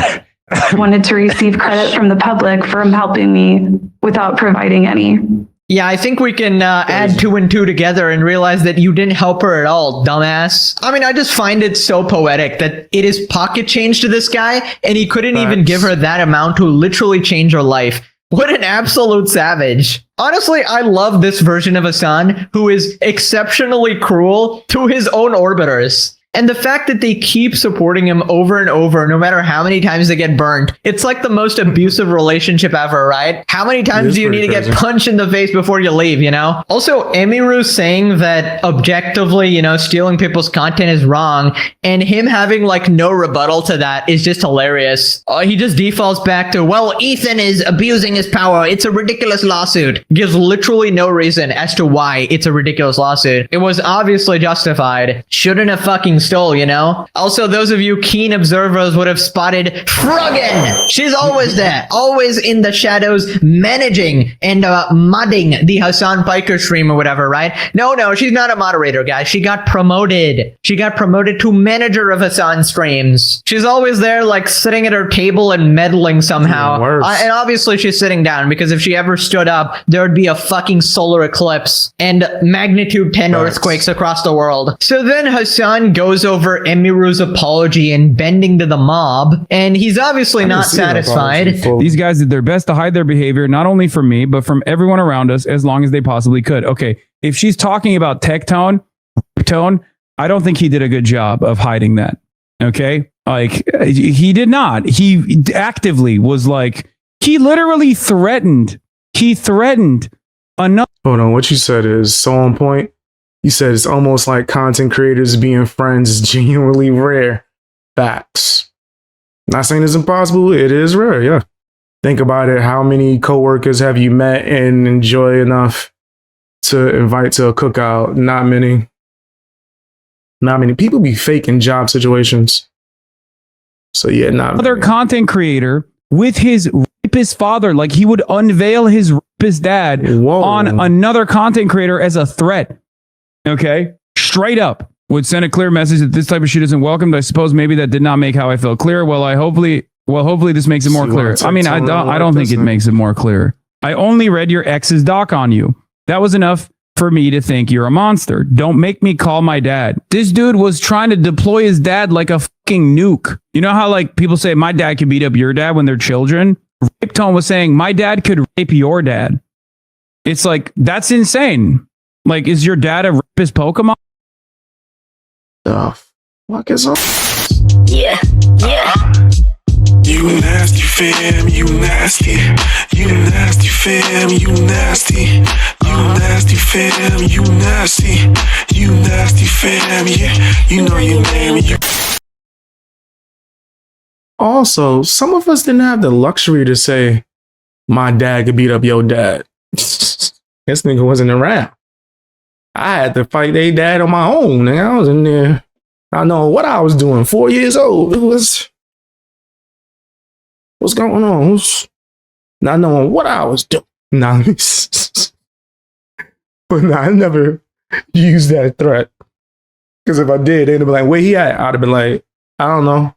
S4: wanted to receive credit from the public for helping me without providing any.
S2: Yeah, I think we can add 2 and 2 together and realize that you didn't help her at all, dumbass. I mean, I just find it so poetic that it is pocket change to this guy, and he couldn't even give her that amount to literally change her life. What an absolute savage. Honestly, I love this version of Hasan, who is exceptionally cruel to his own orbiters. And the fact that they keep supporting him over and over, no matter how many times they get burned, it's like the most abusive relationship ever, right? How many times do you need to get punched in the face before you leave, you know? Also, Emiru saying that objectively, you know, stealing people's content is wrong, and him having like no rebuttal to that is just hilarious. He just defaults back to, well, Ethan is abusing his power. It's a ridiculous lawsuit. Gives literally no reason as to why it's a ridiculous lawsuit. It was obviously justified. Shouldn't have fucking stole, you know? Also, those of you keen observers would have spotted Froggen. She's always there, always in the shadows, managing and modding the Hasan Piker stream or whatever, right? No, she's not a moderator, guys. She got promoted. She got promoted to manager of Hasan streams. She's always there, like, sitting at her table and meddling somehow. And obviously she's sitting down, because if she ever stood up, there would be a fucking solar eclipse and magnitude 10 earthquakes across the world. So then Hasan goes over Emiru's apology and bending to the mob, and he's obviously not satisfied.
S5: These guys did their best to hide their behavior, not only from me, but from everyone around us, as long as they possibly could. Okay, if she's talking about tone, I don't think he did a good job of hiding that. Okay, like, he did not. He actively was like, he literally threatened. He threatened another.
S1: Hold on, what you said is so on point. You said it's almost like content creators being friends is genuinely rare. Facts. Not saying it's impossible. It is rare, yeah. Think about it. How many coworkers have you met and enjoy enough to invite to a cookout? Not many. Not many. People be faking job situations. So yeah, not
S5: other content creator with his rapist father. Like, he would unveil his rapist dad on another content creator as a threat. Okay, straight up would send a clear message that this type of shit isn't welcomed. I suppose maybe that did not make how I felt clear. Hopefully this makes it more clear. I mean, I don't think it makes it more clear. I only read your ex's doc on you. That was enough for me to think you're a monster. Don't make me call my dad. This dude was trying to deploy his dad like a fucking nuke. You know how, like, people say my dad could beat up your dad when they're children? Rape Tone was saying my dad could rape your dad. It's like, that's insane. Like, is your dad a rapist Pokemon?
S1: The fuck is up?
S8: Yeah. You nasty fam, you nasty. You nasty fam, you nasty. You nasty fam, you nasty. You nasty fam, yeah. You know your name.
S1: Also, some of us didn't have the luxury to say, my dad could beat up your dad. This nigga wasn't around. I had to fight their dad on my own. And I was in there. I know what I was doing. 4 years old. It was. What's going on? Not knowing what I was doing. Nah. But nah, I never used that threat. Because if I did, they'd be like, where he at? I'd have been like, I don't know.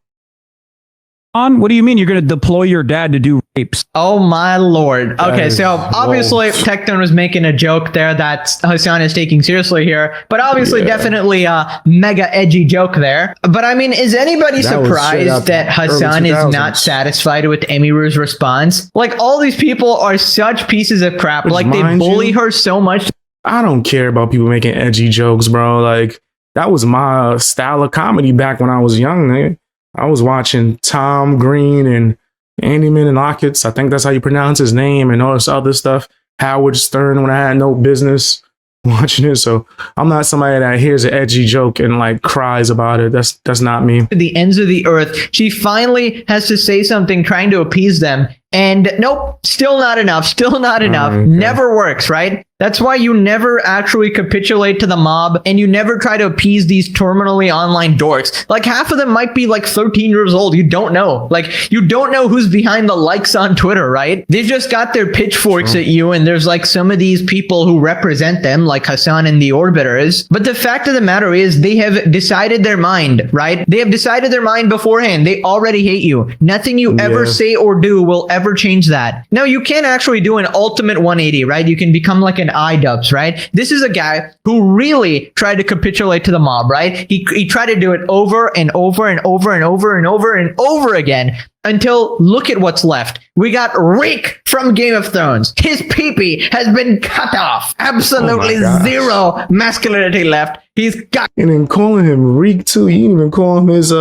S5: On? What do you mean you're going to deploy your dad to do rapes?
S2: Oh my lord. Okay, so obviously Tecton was making a joke there that Hasan is taking seriously here, but obviously definitely a mega edgy joke there. But I mean, is anybody surprised that Hasan is not satisfied with Emiru's response? Like, all these people are such pieces of crap. Like, they bully her so much.
S1: I don't care about people making edgy jokes, bro. Like, that was my style of comedy back when I was young, nigga. I was watching Tom Green and Andy Menonakis. I think that's how you pronounce his name, and all this other stuff. Howard Stern, when I had no business watching it. So I'm not somebody that hears an edgy joke and like cries about it. That's not me.
S2: The ends of the earth. She finally has to say something trying to appease them. And nope, still not enough. Still not enough.
S1: Okay.
S2: Never works, right? That's why you never actually capitulate to the mob, and you never try to appease these terminally online dorks. Like, half of them might be like 13 years old. You don't know. Like, you don't know who's behind the likes on Twitter, right? They've just got their pitchforks at you, and there's like some of these people who represent them, like Hasan and the Orbiters. But the fact of the matter is, they have decided their mind, right? They have decided their mind beforehand. They already hate you. Nothing you ever say or do will ever change that. Now, you can actually do an ultimate 180, right? You can become like an iDubbbz, right? This is a guy who really tried to capitulate to the mob, right? He tried to do it over and over and over and over and over and over again until look at what's left. We got Rick from Game of Thrones. His peepee has been cut off. Absolutely zero masculinity left. He's got.
S1: And then calling him Reek too. You didn't even call him his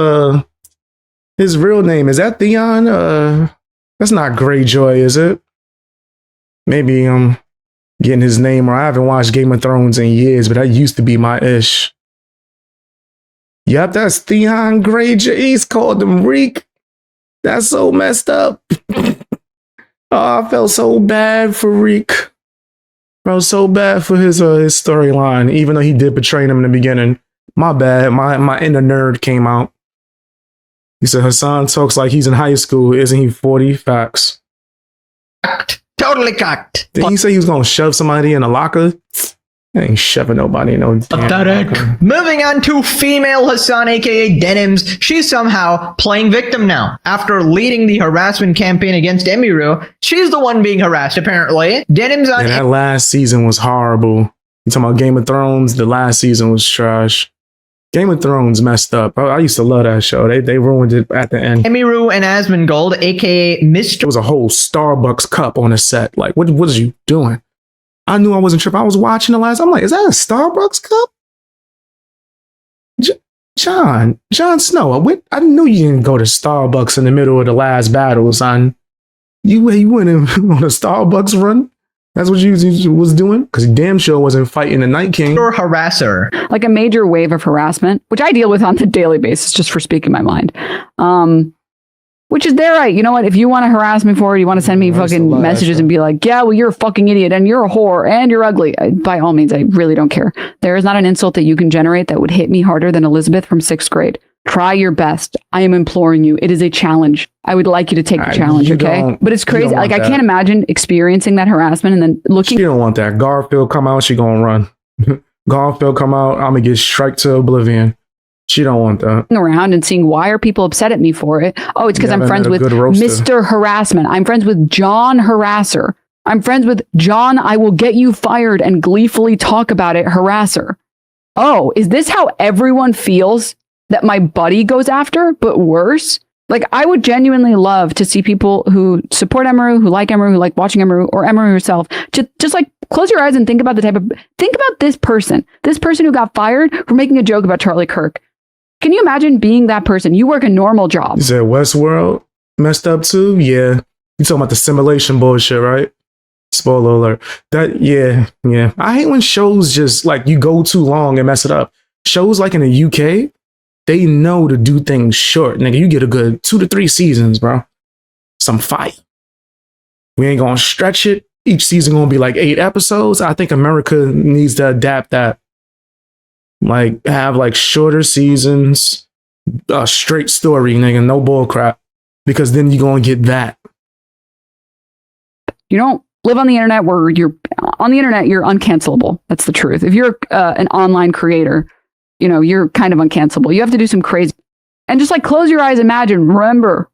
S1: real name. Is that Theon? That's not Greyjoy, is it? Maybe I'm getting his name, or I haven't watched Game of Thrones in years, but that used to be my ish. Yep, that's Theon Greyjoy. He's called him Reek. That's so messed up. Oh, I felt so bad for Reek. Felt so bad for his storyline, even though he did betray him in the beginning. My bad. My inner nerd came out. He said Hasan talks like he's in high school. Isn't he 40? Facts.
S2: Totally cocked.
S1: Did he say he was going to shove somebody in a locker? I ain't shoving nobody in no damn locker.
S2: Moving on to female Hasan, aka Denims. She's somehow playing victim now. After leading the harassment campaign against Emiru, she's the one being harassed, apparently. Denims on...
S1: And that last season was horrible. You talking about Game of Thrones? The last season was trash. Game of Thrones messed up. I used to love that show. They ruined it at the end.
S2: Emiru and Asmongold, aka Mr.
S1: There was a whole Starbucks cup on the set. Like, what is you doing? I knew I wasn't tripping. I was watching the last. I'm like, is that a Starbucks cup? Jon Snow. I knew you didn't go to Starbucks in the middle of the last battle, son. You went on a Starbucks run? That's what you was doing? Because damn sure wasn't fighting the Night King.
S2: Or harasser.
S13: Like a major wave of harassment, which I deal with on a daily basis, just for speaking my mind. Which is their right. You know what? If you want to harass me for it, you want to send me fucking messages and be like, yeah, well, you're a fucking idiot and you're a whore and you're ugly. By all means, I really don't care. There is not an insult that you can generate that would hit me harder than Elizabeth from 6th grade. Try your best. I am imploring you. It is a challenge. I would like you to take the challenge, okay? But it's crazy. Like, I can't imagine experiencing that harassment and then looking.
S1: She don't want that. Garfield come out, she gonna run. Garfield come out, I'm gonna get striked to oblivion. She don't want that.
S13: Around and seeing why are people upset at me for it? Oh, it's because I'm friends with Mr. Harassment. I'm friends with John Harasser. I'm friends with John, I will get you fired and gleefully talk about it, harasser. Oh, is this how everyone feels that my buddy goes after, but worse? Like, I would genuinely love to see people who support Emiru, who like watching Emiru, or Emiru herself, to just like close your eyes and think about think about this person who got fired for making a joke about Charlie Kirk. Can you imagine being that person? You work a normal job.
S1: You said Westworld messed up too? Yeah. You talking about the simulation bullshit, right? Spoiler alert. Yeah. I hate when shows just like you go too long and mess it up. Shows like in the UK, they know to do things short. Nigga, you get a good 2 to 3 seasons, bro. Some fight. We ain't gonna stretch it. Each season gonna be like 8 episodes. I think America needs to adapt that. Like, have like shorter seasons, a straight story, nigga, no bull crap. Because then you're gonna get that.
S13: You don't live on the internet where you're uncancelable. That's the truth. If you're an online creator, you're kind of uncancelable. You have to do some crazy And just like close your eyes, imagine, remember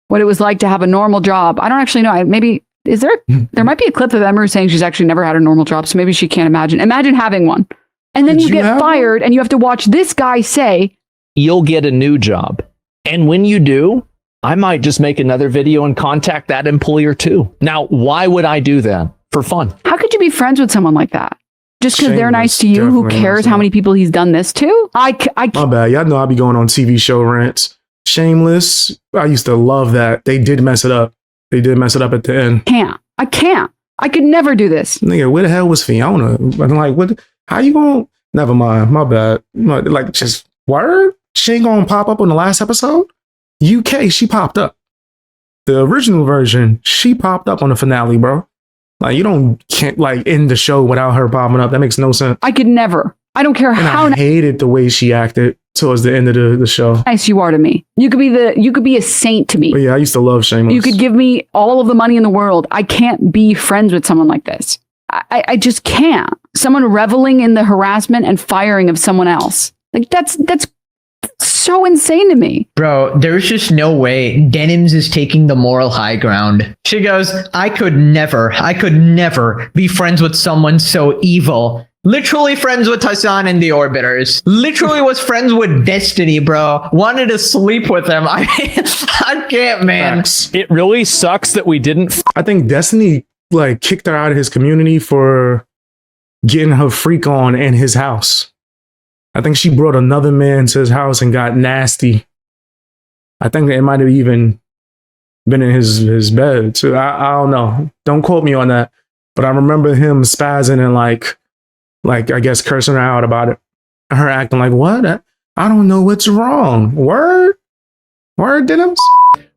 S13: what it was like to have a normal job. I don't actually know. There might be a clip of Emery saying she's actually never had a normal job, so maybe she can't imagine. Imagine having one. And then you get fired and you have to watch this guy say,
S6: you'll get a new job. And when you do, I might just make another video and contact that employer too. Now, why would I do that? For fun.
S13: How could you be friends with someone like that? Just because they're nice to you, who cares how many people he's done this to?
S1: My bad. Y'all know I be going on TV show rants. Shameless. I used to love that. They did mess it up. They did mess it up at the end.
S13: I can't. I could never do this.
S1: Nigga, where the hell was Fiona? I'm like, what? How you gonna? Never mind. My bad. Like, just word? She ain't gonna pop up on the last episode? UK, she popped up. The original version, she popped up on the finale, bro. Like, can't like end the show without her popping up. That makes no sense.
S13: I could never. I don't care how
S1: I hated the way she acted towards the end of the show.
S13: Nice you are to me. You could be a saint to me.
S1: But yeah, I used to love Shameless.
S13: You could give me all of the money in the world. I can't be friends with someone like this. I just can't. Someone reveling in the harassment and firing of someone else. Like that's so insane to me.
S2: Bro, there's just no way Denims is taking the moral high ground. She goes, I could never be friends with someone so evil. Literally friends with Hasan and the Orbiters. Literally was friends with Destiny, bro. Wanted to sleep with him. I can't, man.
S6: It really sucks that we didn't.
S1: I think Destiny like kicked her out of his community for getting her freak on in his house. I think she brought another man to his house and got nasty. I think it might have even been in his bed too. I don't know. Don't quote me on that. But I remember him spazzing and like I guess cursing her out about it. Her acting like, what? I don't know what's wrong. Word, Denims?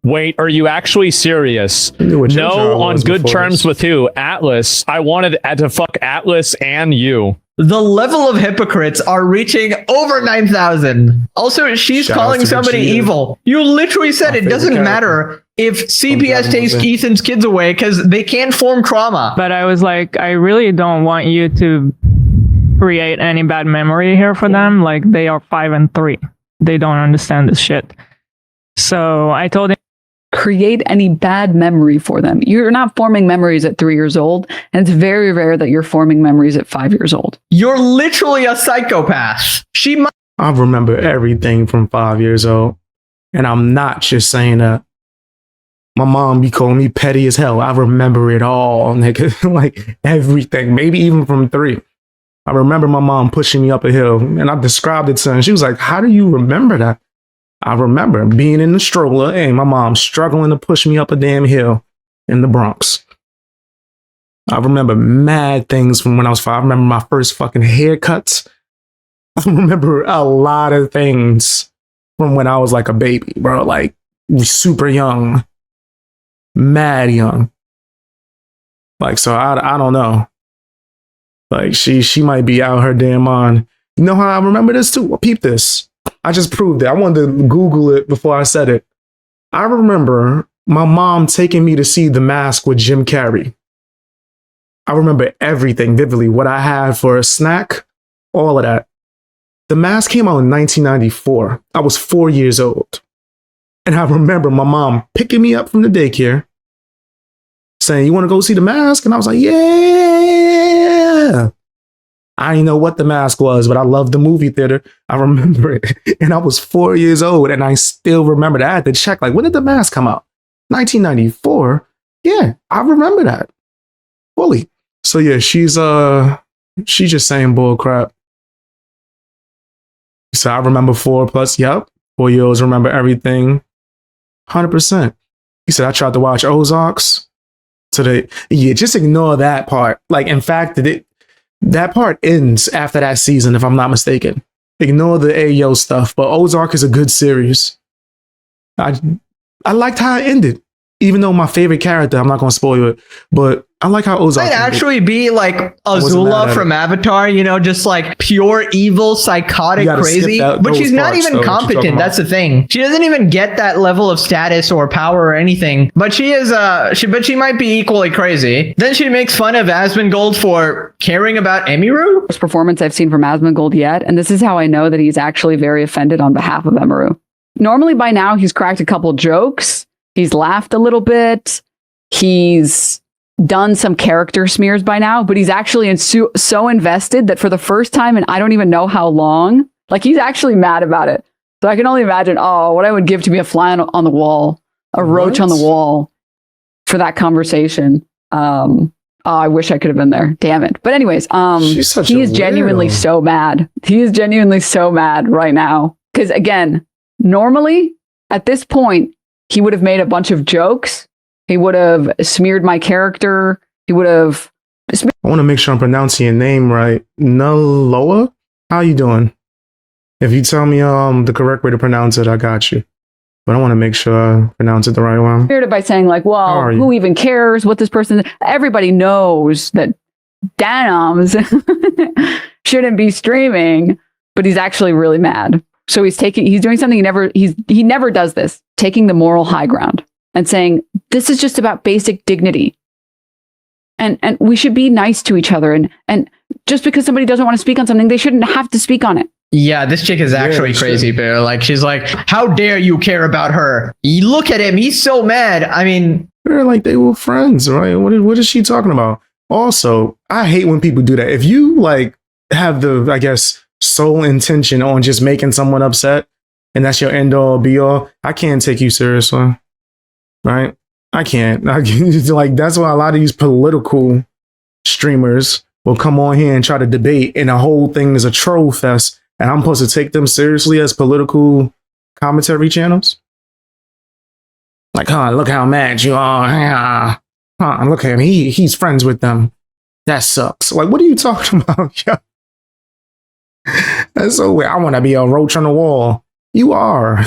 S6: Wait, are you actually serious? No, on good terms with who? Atlas. I wanted to fuck Atlas and you.
S2: The level of hypocrites are reaching over 9,000. Also, she's calling somebody evil. You literally said it doesn't matter if CPS takes Ethan's kids away because they can't form trauma.
S14: But I was like, I really don't want you to create any bad memory here for them. Like, they are 5 and 3. They don't understand this shit. So I told him,
S13: create any bad memory for them. You're not forming memories at 3 years old, and it's very rare that you're forming memories at 5 years old.
S2: You're literally a psychopath.
S1: I remember everything from 5 years old, and I'm not just saying that. My mom be calling me petty as hell. I remember it all, nigga. Like everything, maybe even from 3. I remember my mom pushing me up a hill, and I described it to her. She was like, how do you remember that? I remember being in the stroller and my mom struggling to push me up a damn hill in the Bronx. I remember mad things from when I was 5. I remember my first fucking haircuts. I remember a lot of things from when I was like a baby, bro. Like super young, mad young. Like, so I don't know. Like she might be out her damn mind. You know how I remember this too? Well, peep this. I just proved it. I wanted to Google it before I said it. I remember my mom taking me to see The Mask with Jim Carrey. I remember everything vividly. What I had for a snack, all of that. The Mask came out in 1994. I was 4 years old. And I remember my mom picking me up from the daycare, saying, you want to go see The Mask? And I was like, yeah. I didn't know what The Mask was, but I loved the movie theater. I remember it. And I was 4 years old, and I still remember that. I had to check, like, when did The Mask come out? 1994? Yeah, I remember that fully. So yeah, she's just saying bull crap. So I remember 4+. Yep. 4-year-olds remember everything. 100%. He said, I tried to watch Ozarks today. Yeah, just ignore that part. Like, in fact, that part ends after that season, if I'm not mistaken. Ignore the Ayo stuff, but Ozark is a good series. I liked how it ended. even though my favorite character, I'm not gonna spoil it, but I like how Ozark
S2: Might actually be like Azula from Avatar, you know, just like pure evil, psychotic, crazy. But she's not even competent. That's the thing. She doesn't even get that level of status or power or anything. But she is but she might be equally crazy. Then she makes fun of Asmongold for caring about Emiru.
S13: First performance I've seen from Asmongold yet, and this is how I know that he's actually very offended on behalf of Emiru. Normally by now he's cracked a couple jokes. He's laughed a little bit. He's done some character smears by now, but he's actually so invested that for the first time in I don't even know how long, like he's actually mad about it. So I can only imagine, what I would give to be a fly on the wall, a roach on the wall for that conversation. I wish I could have been there. Damn it. But anyways, he is genuinely so mad. He is genuinely so mad right now. Because again, normally at this point, he would have made a bunch of jokes. He would have smeared my character. He would have.
S1: I want to make sure I'm pronouncing your name right. Naloa? How you doing? If you tell me the correct way to pronounce it, I got you. But I want to make sure I pronounce it the right way.
S13: Smeared it by saying like, well, who even cares what this person? Everybody knows that Denims shouldn't be streaming, but he's actually really mad. So he's doing something he never does this, taking the moral high ground and saying, this is just about basic dignity. And we should be nice to each other. And just because somebody doesn't want to speak on something, they shouldn't have to speak on it.
S2: Yeah, this chick is actually crazy, bro. Like, she's like, how dare you care about her? You look at him, he's so mad. I mean,
S1: they're like, they were friends, right? What is she talking about? Also, I hate when people do that. If you like have the, I guess, sole intention on just making someone upset, and that's your end all be all, I can't take you seriously, right? I can't. Like, that's why a lot of these political streamers will come on here and try to debate, and the whole thing is a troll fest, and I'm supposed to take them seriously as political commentary channels. Like, look how mad you are. Look at him. He's friends with them. That sucks. Like, what are you talking about? Yeah. That's so weird. I want to be a roach on the wall. You are.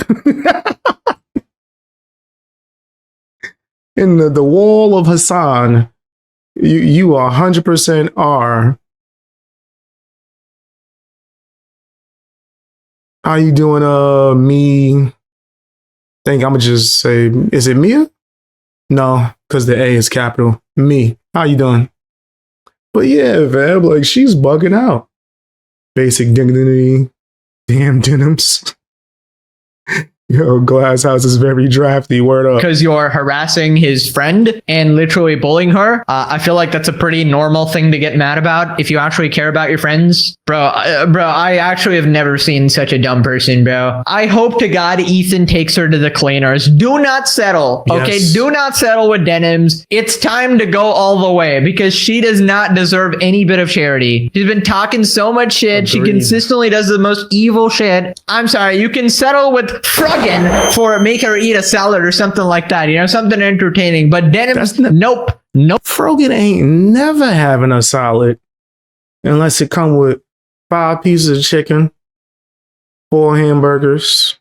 S1: In the wall of Hasan, you 100% are. How you doing, me? Think I'm gonna just say, is it Mia? No, because the A is capital. Me. How you doing? But yeah, man, like, she's bugging out. Basic dignity. Damn denims. Yo, Glass House is very drafty. Word up.
S2: Because you're harassing his friend and literally bullying her. I feel like that's a pretty normal thing to get mad about if you actually care about your friends. Bro, I actually have never seen such a dumb person, bro. I hope to God Ethan takes her to the cleaners. Do not settle, okay? Yes. Do not settle with Denims. It's time to go all the way because she does not deserve any bit of charity. She's been talking so much shit. Agreed. She consistently does the most evil shit. I'm sorry, you can settle with for make her eat a salad or something like that, you know, something entertaining. But Denims, nope.
S1: Frogan ain't never having a salad unless it come with 5 pieces of chicken, 4 hamburgers,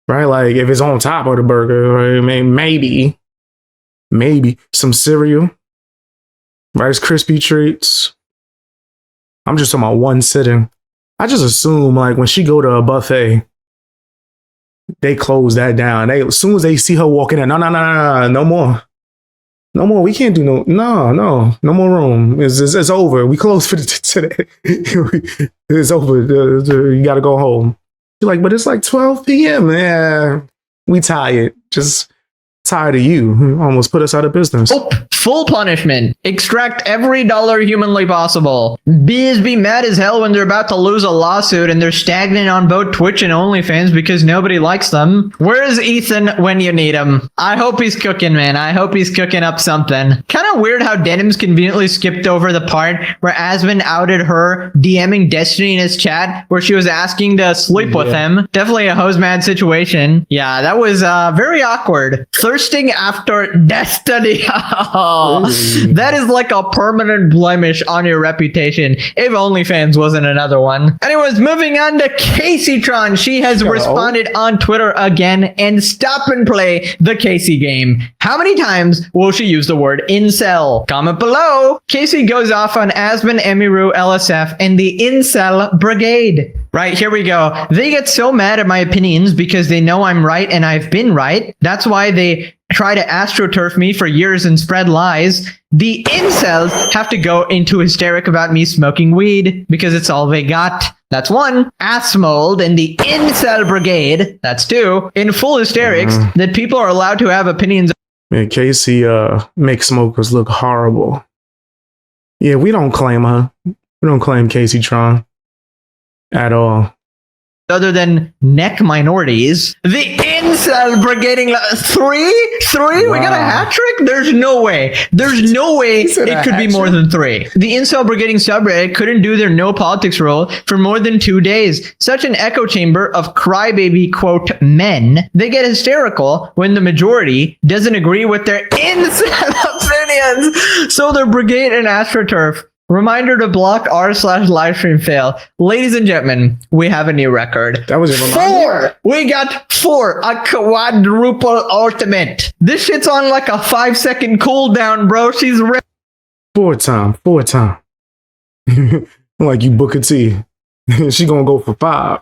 S1: right? Like, if it's on top of the burger, right? Maybe some cereal, Rice Krispie treats. I'm just talking about one sitting. I just assume, like, when she go to a buffet, they close that down. As soon as they see her walking in, no more. We can't do no more room. It's over. We close for today. It's over. You got to go home. You're like, but it's like 12 p.m. Yeah, we tired. Just tired of you. Almost put us out of business.
S2: Full punishment. Extract every dollar humanly possible. Bees be mad as hell when they're about to lose a lawsuit and they're stagnant on both Twitch and OnlyFans because nobody likes them. Where's Ethan when you need him? I hope he's cooking, man. I hope he's cooking up something. Kind of weird how Denims conveniently skipped over the part where Asmon outed her DMing Destiny in his chat where she was asking to sleep with him. Definitely a hose mad situation. Yeah, that was very awkward. thirsting after destiny. That is like a permanent blemish on your reputation. If OnlyFans wasn't another one. Anyways, moving on to Casey Tron. She has responded on Twitter again and stop and play the Casey game. How many times will she use the word incel? Comment below. Casey goes off on Asman, Emiru, LSF, and the incel brigade. Right, here we go. They get so mad at my opinions because they know I'm right and I've been right. That's why they try to astroturf me for years and spread lies. The incels have to go into hysteric about me smoking weed because it's all they got. That's one. Assmold and the incel brigade, that's two, in full hysterics that people are allowed to have opinions.
S1: Man, Casey makes smokers look horrible. Yeah, we don't claim her. We don't claim Casey Tron at all.
S2: Other than neck minorities. The incel brigading three? Wow. We got a hat trick? There's no way. There's no way it could be more than three. The incel brigading subreddit couldn't do their no politics role for more than 2 days. Such an echo chamber of crybaby, quote, men. They get hysterical when the majority doesn't agree with their incel opinions. So their brigade and AstroTurf. Reminder to block r/livestream fail. Ladies and gentlemen, we have a new record.
S1: That was a reminder.
S2: 4! We got 4. A quadruple ultimate. This shit's on like a 5-second cooldown, bro. She's
S1: 4 time. Like you Booker T. She gonna go for 5.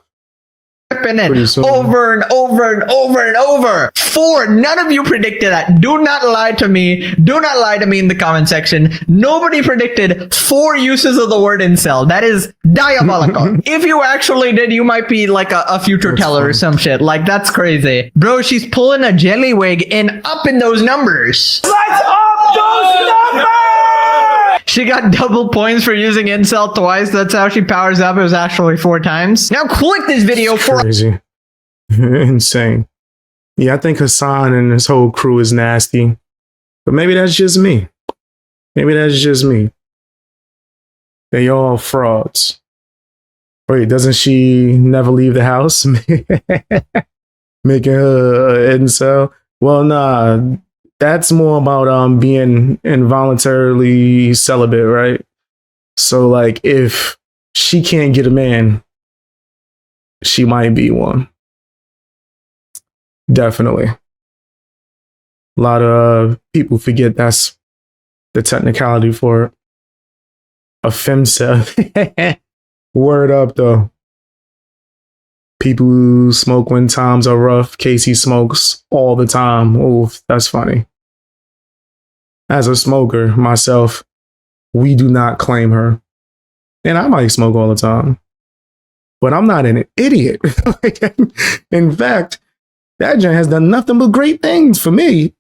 S2: ripping it over and over and over and over. 4. None of you predicted that. Do not lie to me. Do not lie to me in the comment section. Nobody predicted 4 uses of the word incel. That is diabolical. If you actually did, you might be like a future teller or some shit. Like, that's crazy. Bro, she's pulling a jelly wig and up in those numbers.
S10: Let's up those numbers!
S2: She got double points for using incel twice. That's how she powers up. It was actually 4 times. Now click this video for
S1: crazy. Insane. Yeah, I think Hasan and his whole crew is nasty. But maybe that's just me. Maybe that's just me. They all frauds. Wait, doesn't she never leave the house? Making her an incel? Well, nah. That's more about being involuntarily celibate, right? So like if she can't get a man, she might be one. Definitely. A lot of people forget that's the technicality for it. A femcel. Word up though. People who smoke when times are rough. Casey smokes all the time. Oof, that's funny. As a smoker myself, we do not claim her. And I might smoke all the time. But I'm not an idiot. In fact, that gent has done nothing but great things for me.